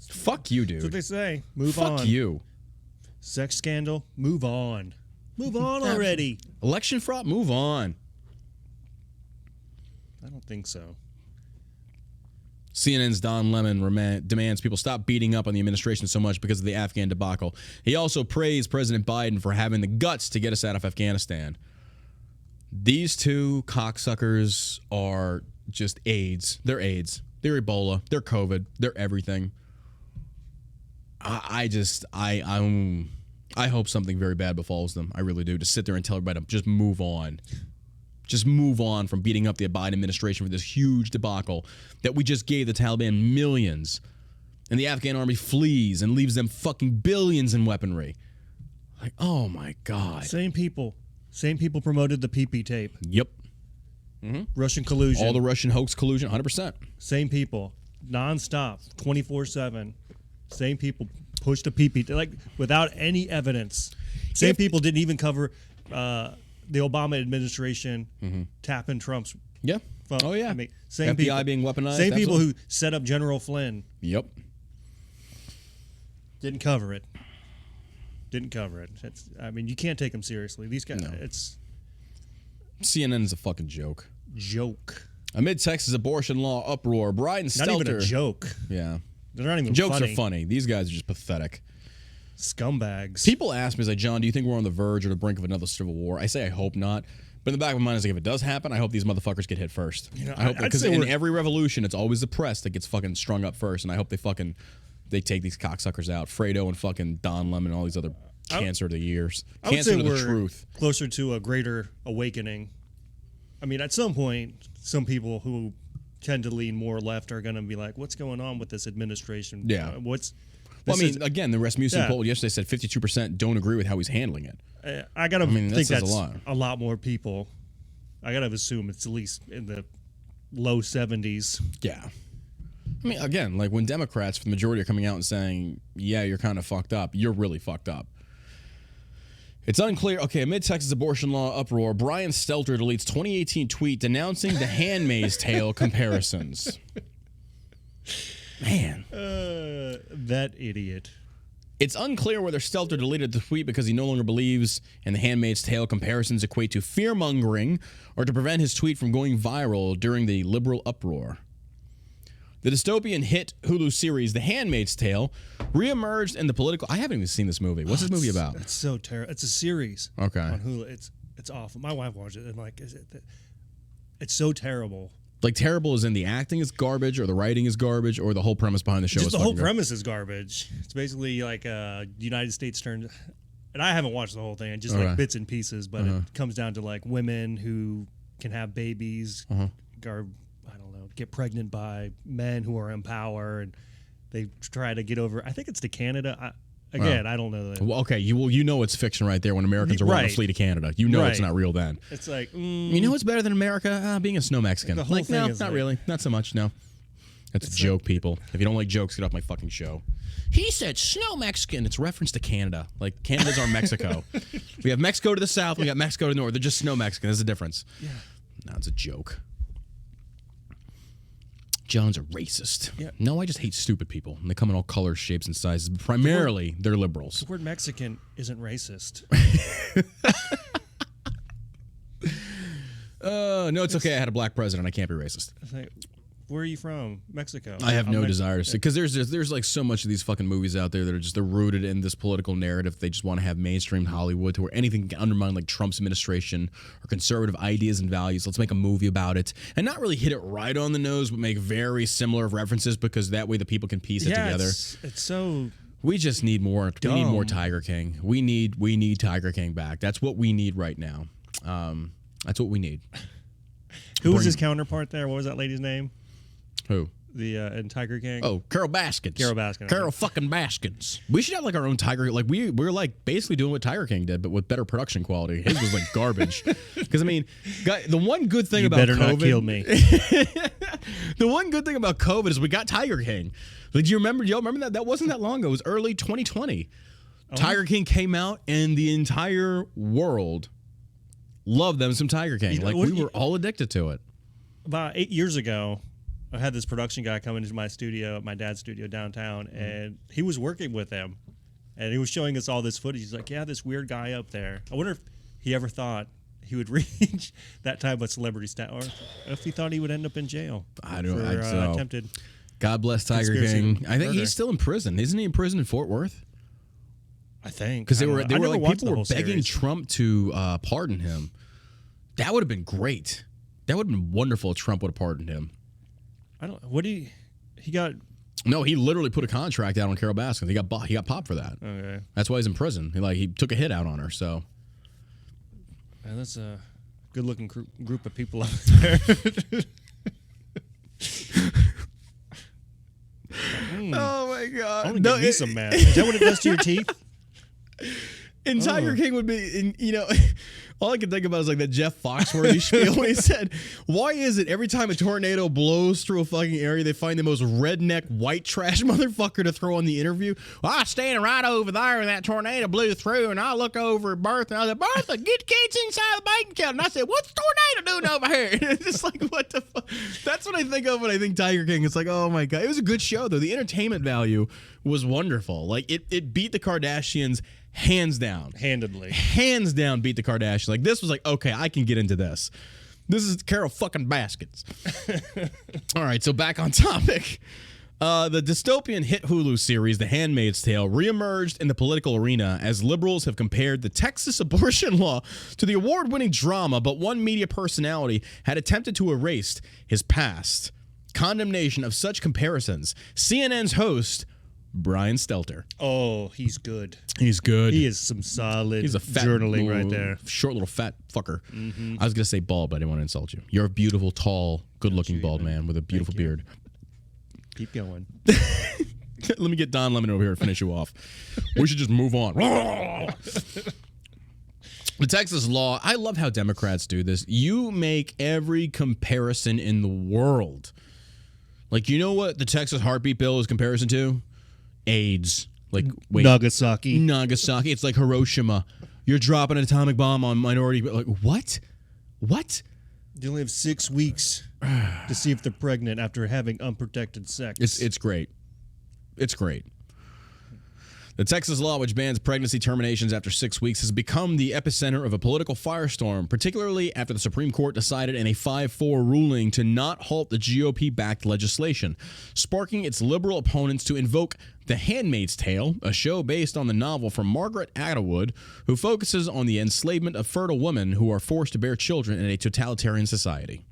S1: Fuck you, dude.
S2: That's what they say. Move on.
S1: Fuck you.
S2: Sex scandal, move on. Move on already.
S1: Election fraud, move on.
S2: I don't think so.
S1: CNN's Don Lemon demands people stop beating up on the administration so much because of the Afghan debacle. He also praised President Biden for having the guts to get us out of Afghanistan. These two cocksuckers are just AIDS. They're AIDS. They're Ebola. They're COVID. They're everything. I hope something very bad befalls them. I really do. To sit there and tell everybody to just move on. Just move on from beating up the Biden administration for this huge debacle that we just gave the Taliban millions. And the Afghan army flees and leaves them fucking billions in weaponry. Like, oh my God.
S2: Same people promoted the PP tape.
S1: Yep.
S2: Russian collusion.
S1: All the Russian hoax collusion, 100%.
S2: Same people, nonstop, 24/7. Same people pushed a PP like without any evidence. Same people didn't even cover the Obama administration tapping Trump's.
S1: Yeah.
S2: phone.
S1: Oh yeah.
S2: I mean, same
S1: FBI
S2: people
S1: being weaponized.
S2: Same people
S1: absolutely.
S2: who set up General Flynn.
S1: Yep.
S2: Didn't cover it. I mean, you can't take them seriously. These guys, it's
S1: CNN is a fucking joke.
S2: Joke.
S1: Amid Texas abortion law uproar, Brian Stelter.
S2: Not even a joke.
S1: Yeah.
S2: They're not even
S1: Jokes
S2: funny.
S1: are funny. These guys are just pathetic.
S2: Scumbags.
S1: People ask me, like, John, do you think we're on the verge or the brink of another civil war? I say I hope not. But in the back of my mind is like, if it does happen, I hope these motherfuckers get hit first. I hope because in every revolution, it's always the press that gets fucking strung up first, and I hope they take these cocksuckers out. Fredo and fucking Don Lemon and all these other cancer of the years. Cancer to the truth.
S2: Closer to a greater awakening. I mean, at some point, some people who tend to lean more left are going to be like, "What's going on with this administration?
S1: Yeah,
S2: Well,
S1: I mean, again, the Rasmussen poll yesterday said 52% don't agree with how he's handling it.
S2: I gotta think that's
S1: a
S2: lot more people. I gotta assume it's at least in the low 70s.
S1: Yeah. I mean, again, like when Democrats, for the majority, are coming out and saying, "Yeah, you're kind of fucked up. You're really fucked up." It's unclear. Okay, amid Texas abortion law uproar, Brian Stelter deletes 2018 tweet denouncing the Handmaid's Tale comparisons. Man.
S2: That idiot.
S1: It's unclear whether Stelter deleted the tweet because he no longer believes in the Handmaid's Tale comparisons equate to fear-mongering or to prevent his tweet from going viral during the liberal uproar. The dystopian hit Hulu series The Handmaid's Tale reemerged in the political... I haven't even seen this movie. What's this movie about?
S2: It's so terrible. It's a series
S1: on
S2: Hulu. It's awful. My wife watched it and like, it's so terrible.
S1: Like terrible as in the acting is garbage or the writing is garbage or the whole premise behind the show
S2: Just
S1: is
S2: the whole premise is garbage. It's basically like the United States turned... And I haven't watched the whole thing. Just like bits and pieces. But it comes down to like women who can have babies, get pregnant by men who are in power, and they try to get over. I think it's to Canada. I don't know.
S1: Well, okay, you know it's fiction right there when Americans are wanting to flee to Canada. You know it's not real then.
S2: It's like
S1: you know what's better than America? Being a snow Mexican. Like no, not really, not so much. No, that's a joke, people. If you don't like jokes, get off my fucking show. He said snow Mexican. It's reference to Canada. Like Canada's our Mexico. We have Mexico to the south. We got Mexico to the north. They're just snow Mexican. There's a difference.
S2: Yeah.
S1: No, it's a joke. John's a racist.
S2: Yeah.
S1: No, I just hate stupid people. And they come in all colors, shapes, and sizes. But primarily, they're liberals.
S2: The word Mexican isn't racist.
S1: No, it's okay. I had a black president. I can't be racist.
S2: Like, where are you from? Mexico.
S1: I have no desire to see, because there's like so much of these fucking movies out there that are they're rooted in this political narrative. They just want to have mainstream Hollywood to where anything can undermine like Trump's administration or conservative ideas and values. Let's make a movie about it and not really hit it right on the nose, but make very similar references because that way the people can piece it together.
S2: It's so.
S1: We just need more.
S2: Dumb.
S1: We need more Tiger King. We need Tiger King back. That's what we need right now. That's what we need.
S2: Who was his counterpart there? What was that lady's name?
S1: Who?
S2: The in Tiger King.
S1: Oh, Carol Baskins. Carol fucking Baskins. We should have like our own Tiger. Like we're like basically doing what Tiger King did, but with better production quality. His was like garbage. Because I mean, the one good thing about
S2: better
S1: COVID,
S2: not kill me.
S1: The one good thing about COVID is we got Tiger King. Like, do you remember? Y'all remember that? That wasn't that long ago. It was early 2020. Tiger King came out, and the entire world loved them some Tiger King. Like we were all addicted to it.
S2: About 8 years ago, I had this production guy come into my studio, my dad's studio downtown, and he was working with them, and he was showing us all this footage. He's like, "Yeah, this weird guy up there." I wonder if he ever thought he would reach that type of celebrity status, or if he thought he would end up in jail.
S1: I don't
S2: for,
S1: know.
S2: Attempted.
S1: God bless Tiger King. I think he's still in prison. Isn't he in prison in Fort Worth?
S2: I think
S1: because they were like people were begging
S2: series.
S1: Trump to pardon him. That would have been great. That would have been wonderful if Trump would have pardoned him.
S2: I don't. What he got?
S1: No, he literally put a contract out on Carol Baskins. He got popped for that.
S2: Okay,
S1: that's why he's in prison. He took a hit out on her. So
S2: man, that's good-looking group of people out there.
S1: Oh my god!
S2: I want to give me some math. Is that what it does to your teeth?
S1: And Tiger King would be, all I can think about is like that Jeff Foxworthy spiel when he said, "Why is it every time a tornado blows through a fucking area, they find the most redneck white trash motherfucker to throw on the interview? Well, I was standing right over there and that tornado blew through, and I look over at Bertha and I said, Bertha, get the kids inside the bacon kettle. And I said, what's the tornado doing over here? And it's just like, what the fuck? That's what I think of when I think Tiger King. It's like, oh my god, it was a good show though. The entertainment value was wonderful. Like it beat the Kardashians. Hands down.
S2: Handedly.
S1: Hands down beat the Kardashians. Like, this was like, okay, I can get into this. This is Carol fucking Baskets. All right, so back on topic. The dystopian hit Hulu series, The Handmaid's Tale, reemerged in the political arena as liberals have compared the Texas abortion law to the award-winning drama, but one media personality had attempted to erase his past. Condemnation of such comparisons. CNN's host, Brian Stelter.
S2: Oh, he's good.
S1: He's good.
S2: He is some solid
S1: He's a fat,
S2: journaling right there.
S1: Short little fat fucker. I was going to say bald, but I didn't want to insult you. You're a beautiful, tall, good-looking bald man with a beautiful beard.
S2: Keep going.
S1: Let me get Don Lemon over here to finish you off. We should just move on. The Texas law, I love how Democrats do this. You make every comparison in the world. Like, you know what the Texas heartbeat bill is comparison to? AIDS. Like, wait.
S2: Nagasaki.
S1: It's like Hiroshima. You're dropping an atomic bomb on minority. Like, what? What?
S2: They only have 6 weeks to see if they're pregnant after having unprotected sex.
S1: It's great. It's great. The Texas law, which bans pregnancy terminations after 6 weeks, has become the epicenter of a political firestorm, particularly after the Supreme Court decided in a 5-4 ruling to not halt the GOP-backed legislation, sparking its liberal opponents to invoke The Handmaid's Tale, a show based on the novel from Margaret Atwood, who focuses on the enslavement of fertile women who are forced to bear children in a totalitarian society.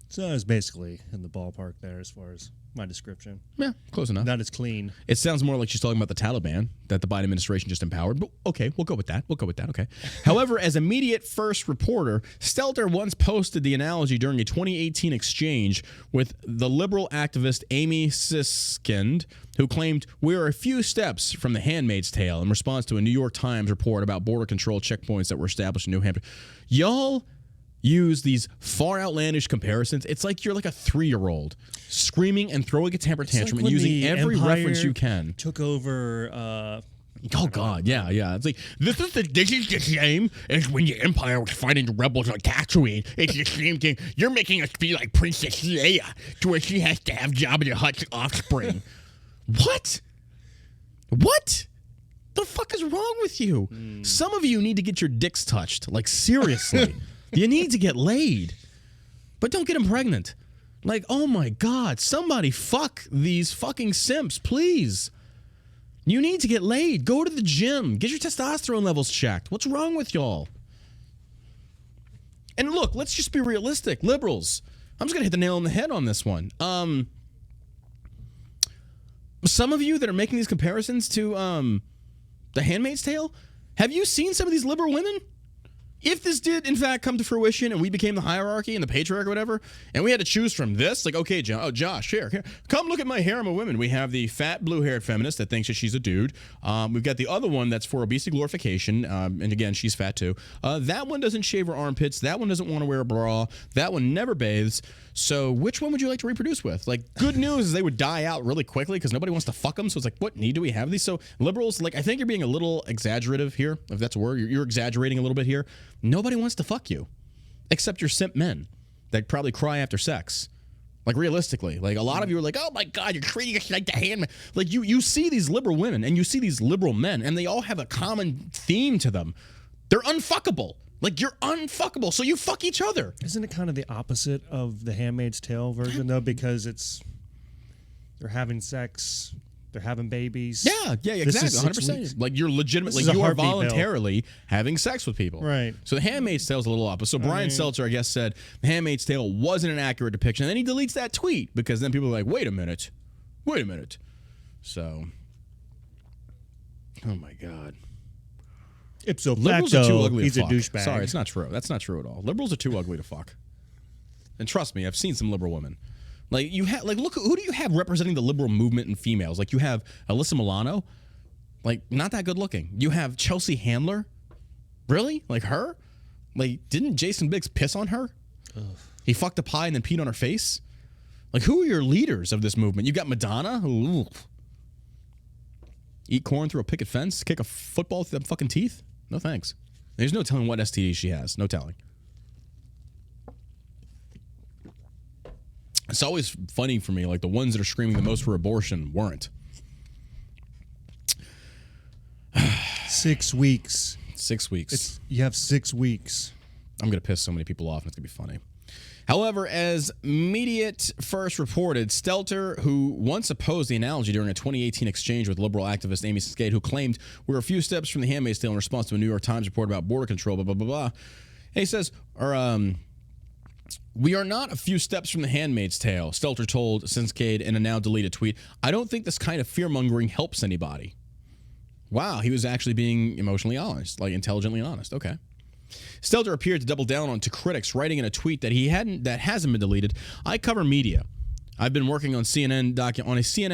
S2: So it's basically in the ballpark there as far as my description.
S1: Yeah, close enough.
S2: Not as clean.
S1: It sounds more like she's talking about the Taliban that the Biden administration just empowered. But okay, we'll go with that. Okay. However, as immediate first reporter, Stelter once posted the analogy during a 2018 exchange with the liberal activist Amy Siskind, who claimed we are a few steps from The Handmaid's Tale in response to a New York Times report about border control checkpoints that were established in New Hampshire. Y'all use these far outlandish comparisons. It's like you're like a 3-year-old screaming and throwing a temper tantrum and using every reference you can.
S2: Took over.
S1: Oh God, yeah. It's like this is the same as when the Empire was fighting the rebels on Tatooine. It's the same thing. You're making us be like Princess Leia, to where she has to have Jabba the Hutt's offspring. What? The fuck is wrong with you? Some of you need to get your dicks touched. Like, seriously. You need to get laid. But don't get them pregnant. Like, oh my God, somebody fuck these fucking simps, please. You need to get laid. Go to the gym. Get your testosterone levels checked. What's wrong with y'all? And look, let's just be realistic. Liberals, I'm just going to hit the nail on the head on this one. Some of you that are making these comparisons to The Handmaid's Tale, have you seen some of these liberal women? If this did, in fact, come to fruition and we became the hierarchy and the patriarch or whatever, and we had to choose from this, like, okay, Josh, here, come look at my harem of women. We have the fat, blue-haired feminist that thinks that she's a dude. We've got the other one that's for obesity glorification, and again, she's fat too. That one doesn't shave her armpits. That one doesn't want to wear a bra. That one never bathes. So which one would you like to reproduce with? Like, good news is they would die out really quickly because nobody wants to fuck them. So it's like, what need do we have these? So liberals, like, I think you're being a little exaggerative here, if that's a word. You're exaggerating a little bit here. Nobody wants to fuck you, except your simp men that probably cry after sex. Like, realistically, like, a lot of you are like, oh my God, you're treating us like the handmaid. Like, you see these liberal women and you see these liberal men, and they all have a common theme to them. They're unfuckable. Like, you're unfuckable, so you fuck each other.
S2: Isn't it kind of the opposite of the Handmaid's Tale version, though? Because they're having sex, they're having babies.
S1: Yeah, exactly, 100%. Like, you're legitimately, you are voluntarily having sex with people.
S2: Right.
S1: So the Handmaid's Tale is a little opposite. So Brian Seltzer, I guess, said the Handmaid's Tale wasn't an accurate depiction, and then he deletes that tweet because then people are like, wait a minute. So, oh my God.
S2: Ipso
S1: Liberals are too
S2: facto,
S1: ugly
S2: he's
S1: to
S2: a
S1: fuck.
S2: douchebag.
S1: Sorry, it's not true. That's not true at all. Liberals are too ugly to fuck. And trust me, I've seen some liberal women. Like you have, like look, who do you have representing the liberal movement in females? Like you have Alyssa Milano, like not that good looking. You have Chelsea Handler, really? Like her? Like didn't Jason Biggs piss on her? Ugh. He fucked a pie and then peed on her face. Like who are your leaders of this movement? You got Madonna, who eat corn through a picket fence, kick a football through them fucking teeth. No thanks. There's no telling what STD she has. No telling. It's always funny for me, like the ones that are screaming the most for abortion weren't.
S2: 6 weeks.
S1: 6 weeks.
S2: You have 6 weeks.
S1: I'm going to piss so many people off, and it's going to be funny. However, as Mediate first reported, Stelter, who once opposed the analogy during a 2018 exchange with liberal activist Amy Skate, who claimed we were a few steps from the Handmaid's Tale in response to a New York Times report about border control, blah, blah, blah, blah. And he says, we are not a few steps from the Handmaid's Tale, Stelter told Sincade in a now deleted tweet. I don't think this kind of fear-mongering helps anybody. Wow, he was actually being emotionally honest, like intelligently honest. Okay. Stelter appeared to double down on to critics, writing in a tweet that hasn't been deleted. I cover media. I've been working on a CNN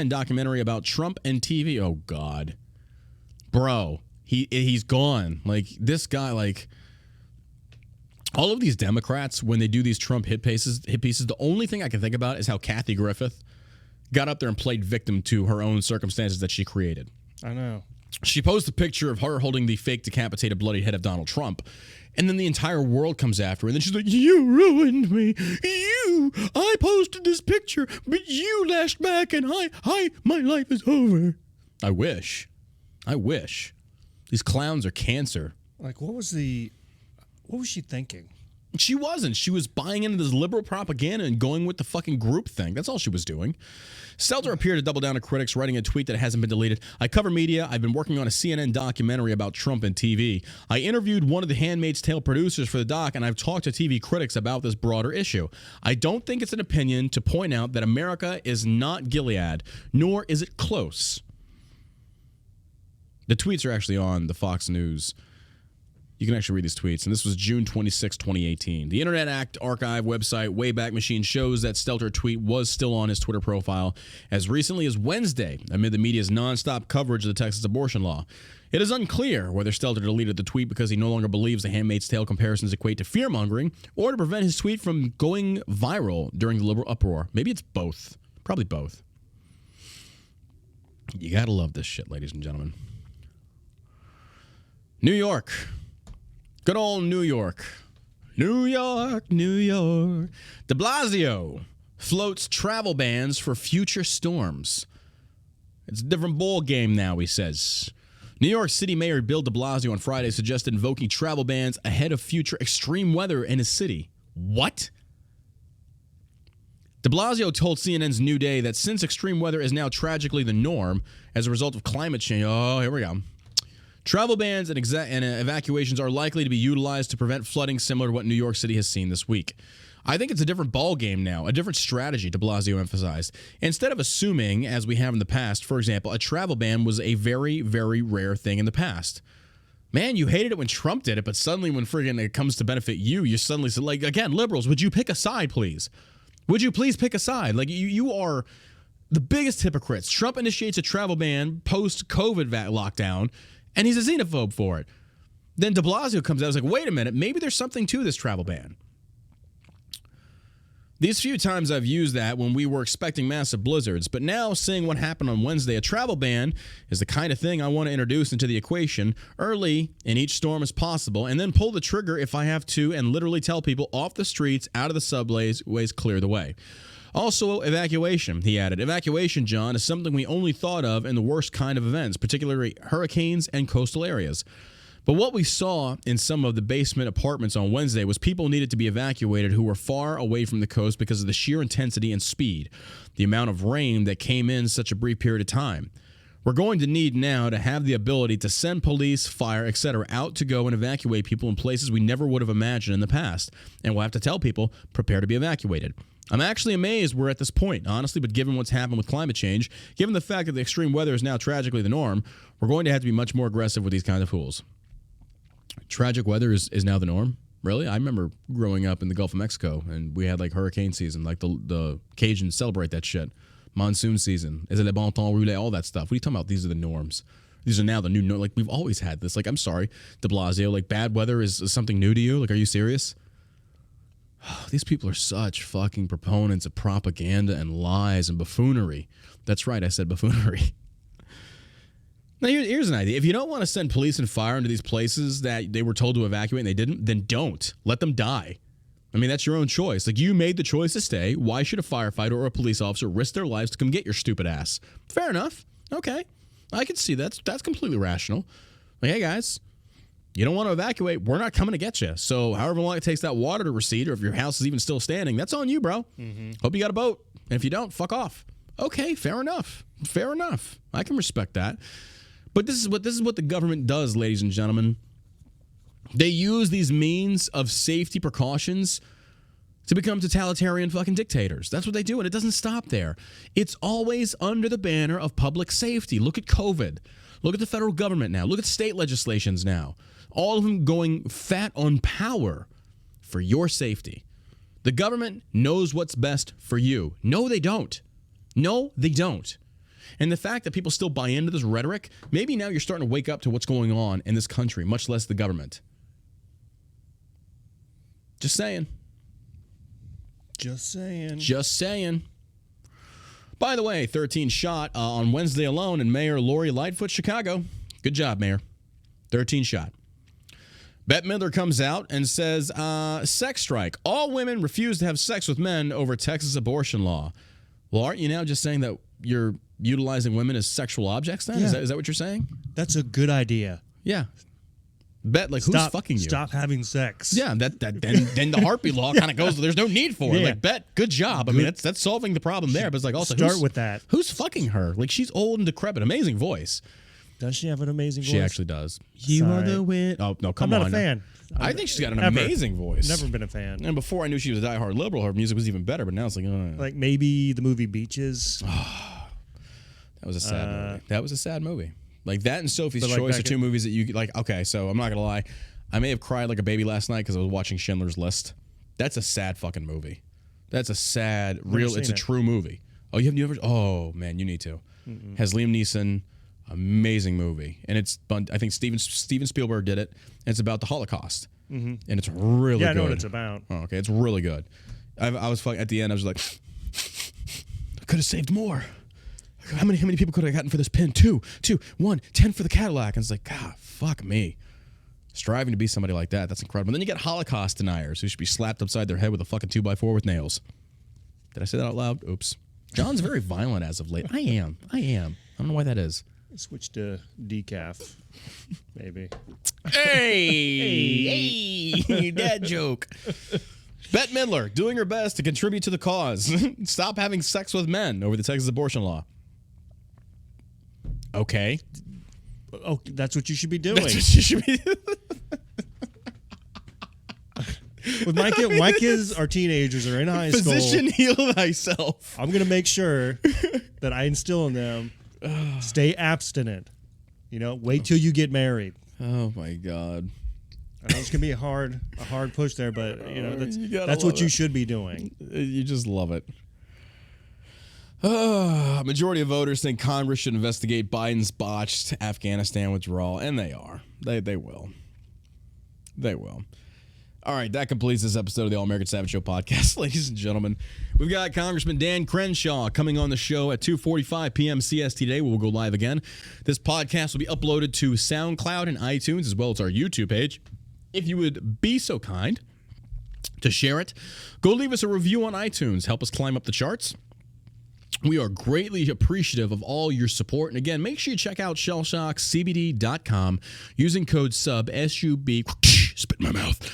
S1: documentary about Trump and TV. Oh God, bro, he's gone. Like this guy, like all of these Democrats when they do these Trump hit pieces. The only thing I can think about is how Kathy Griffith got up there and played victim to her own circumstances that she created.
S2: I know.
S1: She posted a picture of her holding the fake decapitated bloody head of Donald Trump. And then the entire world comes after her. And then she's like, you ruined me. I posted this picture, but you lashed back and my life is over. I wish. These clowns are cancer.
S2: Like, what was she thinking?
S1: She wasn't. She was buying into this liberal propaganda and going with the fucking group thing. That's all she was doing. Stelter appeared to double down to critics, writing a tweet that hasn't been deleted. I cover media. I've been working on a CNN documentary about Trump and TV. I interviewed one of the Handmaid's Tale producers for the doc, and I've talked to TV critics about this broader issue. I don't think it's an opinion to point out that America is not Gilead, nor is it close. The tweets are actually on the Fox News. You can actually read these tweets, and this was June 26, 2018. The Internet Act Archive website Wayback Machine shows that Stelter tweet was still on his Twitter profile as recently as Wednesday amid the media's nonstop coverage of the Texas abortion law. It is unclear whether Stelter deleted the tweet because he no longer believes the Handmaid's Tale comparisons equate to fear-mongering or to prevent his tweet from going viral during the liberal uproar. Maybe it's both. Probably both. You gotta love this shit, ladies and gentlemen. New York. Good old New York. New York, New York. De Blasio floats travel bans for future storms. It's a different ball game now, he says. New York City Mayor Bill de Blasio on Friday suggested invoking travel bans ahead of future extreme weather in his city. What? De Blasio told CNN's New Day that since extreme weather is now tragically the norm as a result of climate change, oh, here we go. Travel bans and evacuations are likely to be utilized to prevent flooding similar to what New York City has seen this week. I think it's a different ball game now, a different strategy, de Blasio emphasized. Instead of assuming, as we have in the past, for example, a travel ban was a very, very rare thing in the past. Man, you hated it when Trump did it, but suddenly when friggin' it comes to benefit you, you suddenly say, like, again, liberals, would you pick a side, please? Would you please pick a side? Like, you are the biggest hypocrites. Trump initiates a travel ban post-COVID lockdown, and he's a xenophobe for it. Then de Blasio comes out and is like, wait a minute, maybe there's something to this travel ban. These few times I've used that when we were expecting massive blizzards, but now seeing what happened on Wednesday, a travel ban is the kind of thing I want to introduce into the equation early in each storm as possible, and then pull the trigger if I have to and literally tell people off the streets, out of the subways, clear the way. Also, evacuation, he added. Evacuation, John, is something we only thought of in the worst kind of events, particularly hurricanes and coastal areas. But what we saw in some of the basement apartments on Wednesday was people needed to be evacuated who were far away from the coast because of the sheer intensity and speed, the amount of rain that came in such a brief period of time. We're going to need now to have the ability to send police, fire, etc. out to go and evacuate people in places we never would have imagined in the past. And we'll have to tell people, prepare to be evacuated. I'm actually amazed we're at this point, honestly, but given what's happened with climate change, given the fact that the extreme weather is now tragically the norm, we're going to have to be much more aggressive with these kinds of fools. tragic weather is now the norm? Really? I remember growing up in the Gulf of Mexico, and we had like hurricane season, like the Cajuns celebrate that shit. Monsoon season. Is it le bon temps roulé? All that stuff. What are you talking about? These are the norms. These are now the new norm. Like, we've always had this. Like, I'm sorry, de Blasio. Like, bad weather is something new to you? Like, are you serious? These people are such fucking proponents of propaganda and lies and buffoonery. That's right, I said buffoonery. Now, here's an idea. If you don't want to send police and fire into these places that they were told to evacuate and they didn't, then don't. Let them die. I mean, that's your own choice. Like, you made the choice to stay. Why should a firefighter or a police officer risk their lives to come get your stupid ass? Fair enough. Okay. I can see that's completely rational. Like, hey, guys, you don't want to evacuate. We're not coming to get you. So however long it takes that water to recede, or if your house is even still standing, that's on you, bro. Mm-hmm. Hope you got a boat. And if you don't, fuck off. Okay, fair enough. Fair enough. I can respect that. But this is what the government does, ladies and gentlemen. They use these means of safety precautions to become totalitarian fucking dictators. That's what they do, and it doesn't stop there. It's always under the banner of public safety. Look at COVID. Look at the federal government now. Look at state legislations now. All of them going fat on power for your safety. The government knows what's best for you. No, they don't. No, they don't. And the fact that people still buy into this rhetoric, maybe now you're starting to wake up to what's going on in this country, much less the government. Just saying.
S2: Just saying.
S1: Just saying. By the way, 13 shot on Wednesday alone in Mayor Lori Lightfoot, Chicago. Good job, Mayor. 13 shot. Bette Midler comes out and says, sex strike. All women refuse to have sex with men over Texas abortion law. Well, aren't you now just saying that you're utilizing women as sexual objects then?
S2: Yeah.
S1: Is that what you're saying?
S2: That's a good idea.
S1: Yeah. Bet, like, who's fucking you?
S2: Stop having sex.
S1: Yeah, then the heartbeat law kind of goes, there's no need for it. Yeah. Like, Bet, good job. I mean, that's solving the problem there, but it's like, also,
S2: start with that.
S1: Who's fucking her? Like, she's old and decrepit. Amazing voice.
S2: Does she have an amazing voice?
S1: She actually does. You are the win. Oh, no, come on.
S2: I'm not a fan.
S1: I think she's got an amazing voice.
S2: Never been a fan.
S1: And before I knew she was a diehard liberal, her music was even better, but now it's like...
S2: Like, maybe the movie Beaches.
S1: That was a sad movie. That was a sad movie. Like, that and Sophie's Choice are two movies that you... Like, okay, so I'm not going to lie. I may have cried like a baby last night because I was watching Schindler's List. That's a sad fucking movie. That's a sad, real... It's a true movie. Oh, you ever... Oh, man, you need to. Mm-mm. Has Liam Neeson... Amazing movie, and it's I think Steven Spielberg did it. And it's about the Holocaust, and it's really good.
S2: I know what it's about.
S1: Oh, okay, it's really good. I was at the end. I was like, I could have saved more. How many people could I have gotten for this pin? 2, 1, 10 for the Cadillac. And it's like, God, fuck me. Striving to be somebody like that, that's incredible. And then you get Holocaust deniers who should be slapped upside their head with a fucking 2x4 with nails. Did I say that out loud? Oops. John's very violent as of late. I am. I don't know why that is.
S2: Switch to decaf, maybe.
S1: Hey, dad joke. Bette Midler doing her best to contribute to the cause. Stop having sex with men over the Texas abortion law. Okay.
S2: Oh, that's what you should be doing.
S1: That's what you should be doing.
S2: With my kids are teenagers or in high school.
S1: Physician, heal thyself.
S2: I'm going to make sure that I instill in them. Stay abstinent. Wait till you get married.
S1: Oh my God.
S2: I know it's gonna be a hard push there, but that's what you should be doing.
S1: You just love it. Majority of voters think Congress should investigate Biden's botched Afghanistan withdrawal, and they are. They will. They will. All right, that completes this episode of the All American Savage Show podcast, ladies and gentlemen. We've got Congressman Dan Crenshaw coming on the show at 2:45 p.m. CST today. We'll go live again. This podcast will be uploaded to SoundCloud and iTunes, as well as our YouTube page. If you would be so kind to share it, go leave us a review on iTunes. Help us climb up the charts. We are greatly appreciative of all your support. And again, make sure you check out shellshockcbd.com using code SUB, S-U-B, spit in my mouth,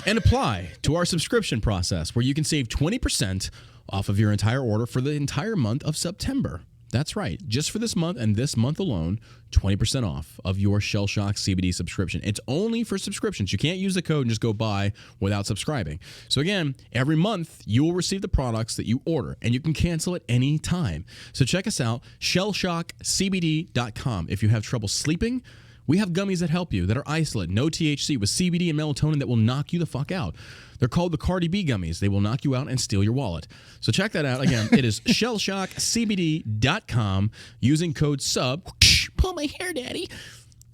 S1: and apply to our subscription process where you can save 20% off of your entire order for the entire month of September. That's right. Just for this month and this month alone, 20% off of your Shell Shock CBD subscription. It's only for subscriptions. You can't use the code and just go buy without subscribing. So again, every month you will receive the products that you order and you can cancel at any time. So check us out, shellshockcbd.com. If you have trouble sleeping, We have gummies that help you, that are isolate, no THC, with CBD and melatonin that will knock you the fuck out. They're called the Cardi B gummies. They will knock you out and steal your wallet. So check that out. Again, it is shellshockcbd.com using code SUB. Pull my hair, daddy.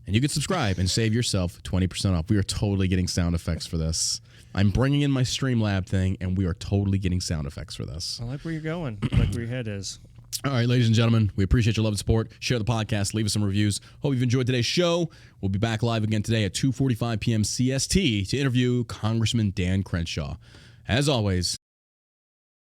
S1: And you can subscribe and save yourself 20% off. We are totally getting sound effects for this. I'm bringing in my Streamlab thing, and we are totally getting sound effects for this.
S2: I like where you're going. I like where your head is.
S1: All right, ladies and gentlemen, we appreciate your love and support. Share the podcast. Leave us some reviews. Hope you've enjoyed today's show. We'll be back live again today at 2:45 p.m. CST to interview Congressman Dan Crenshaw. As always,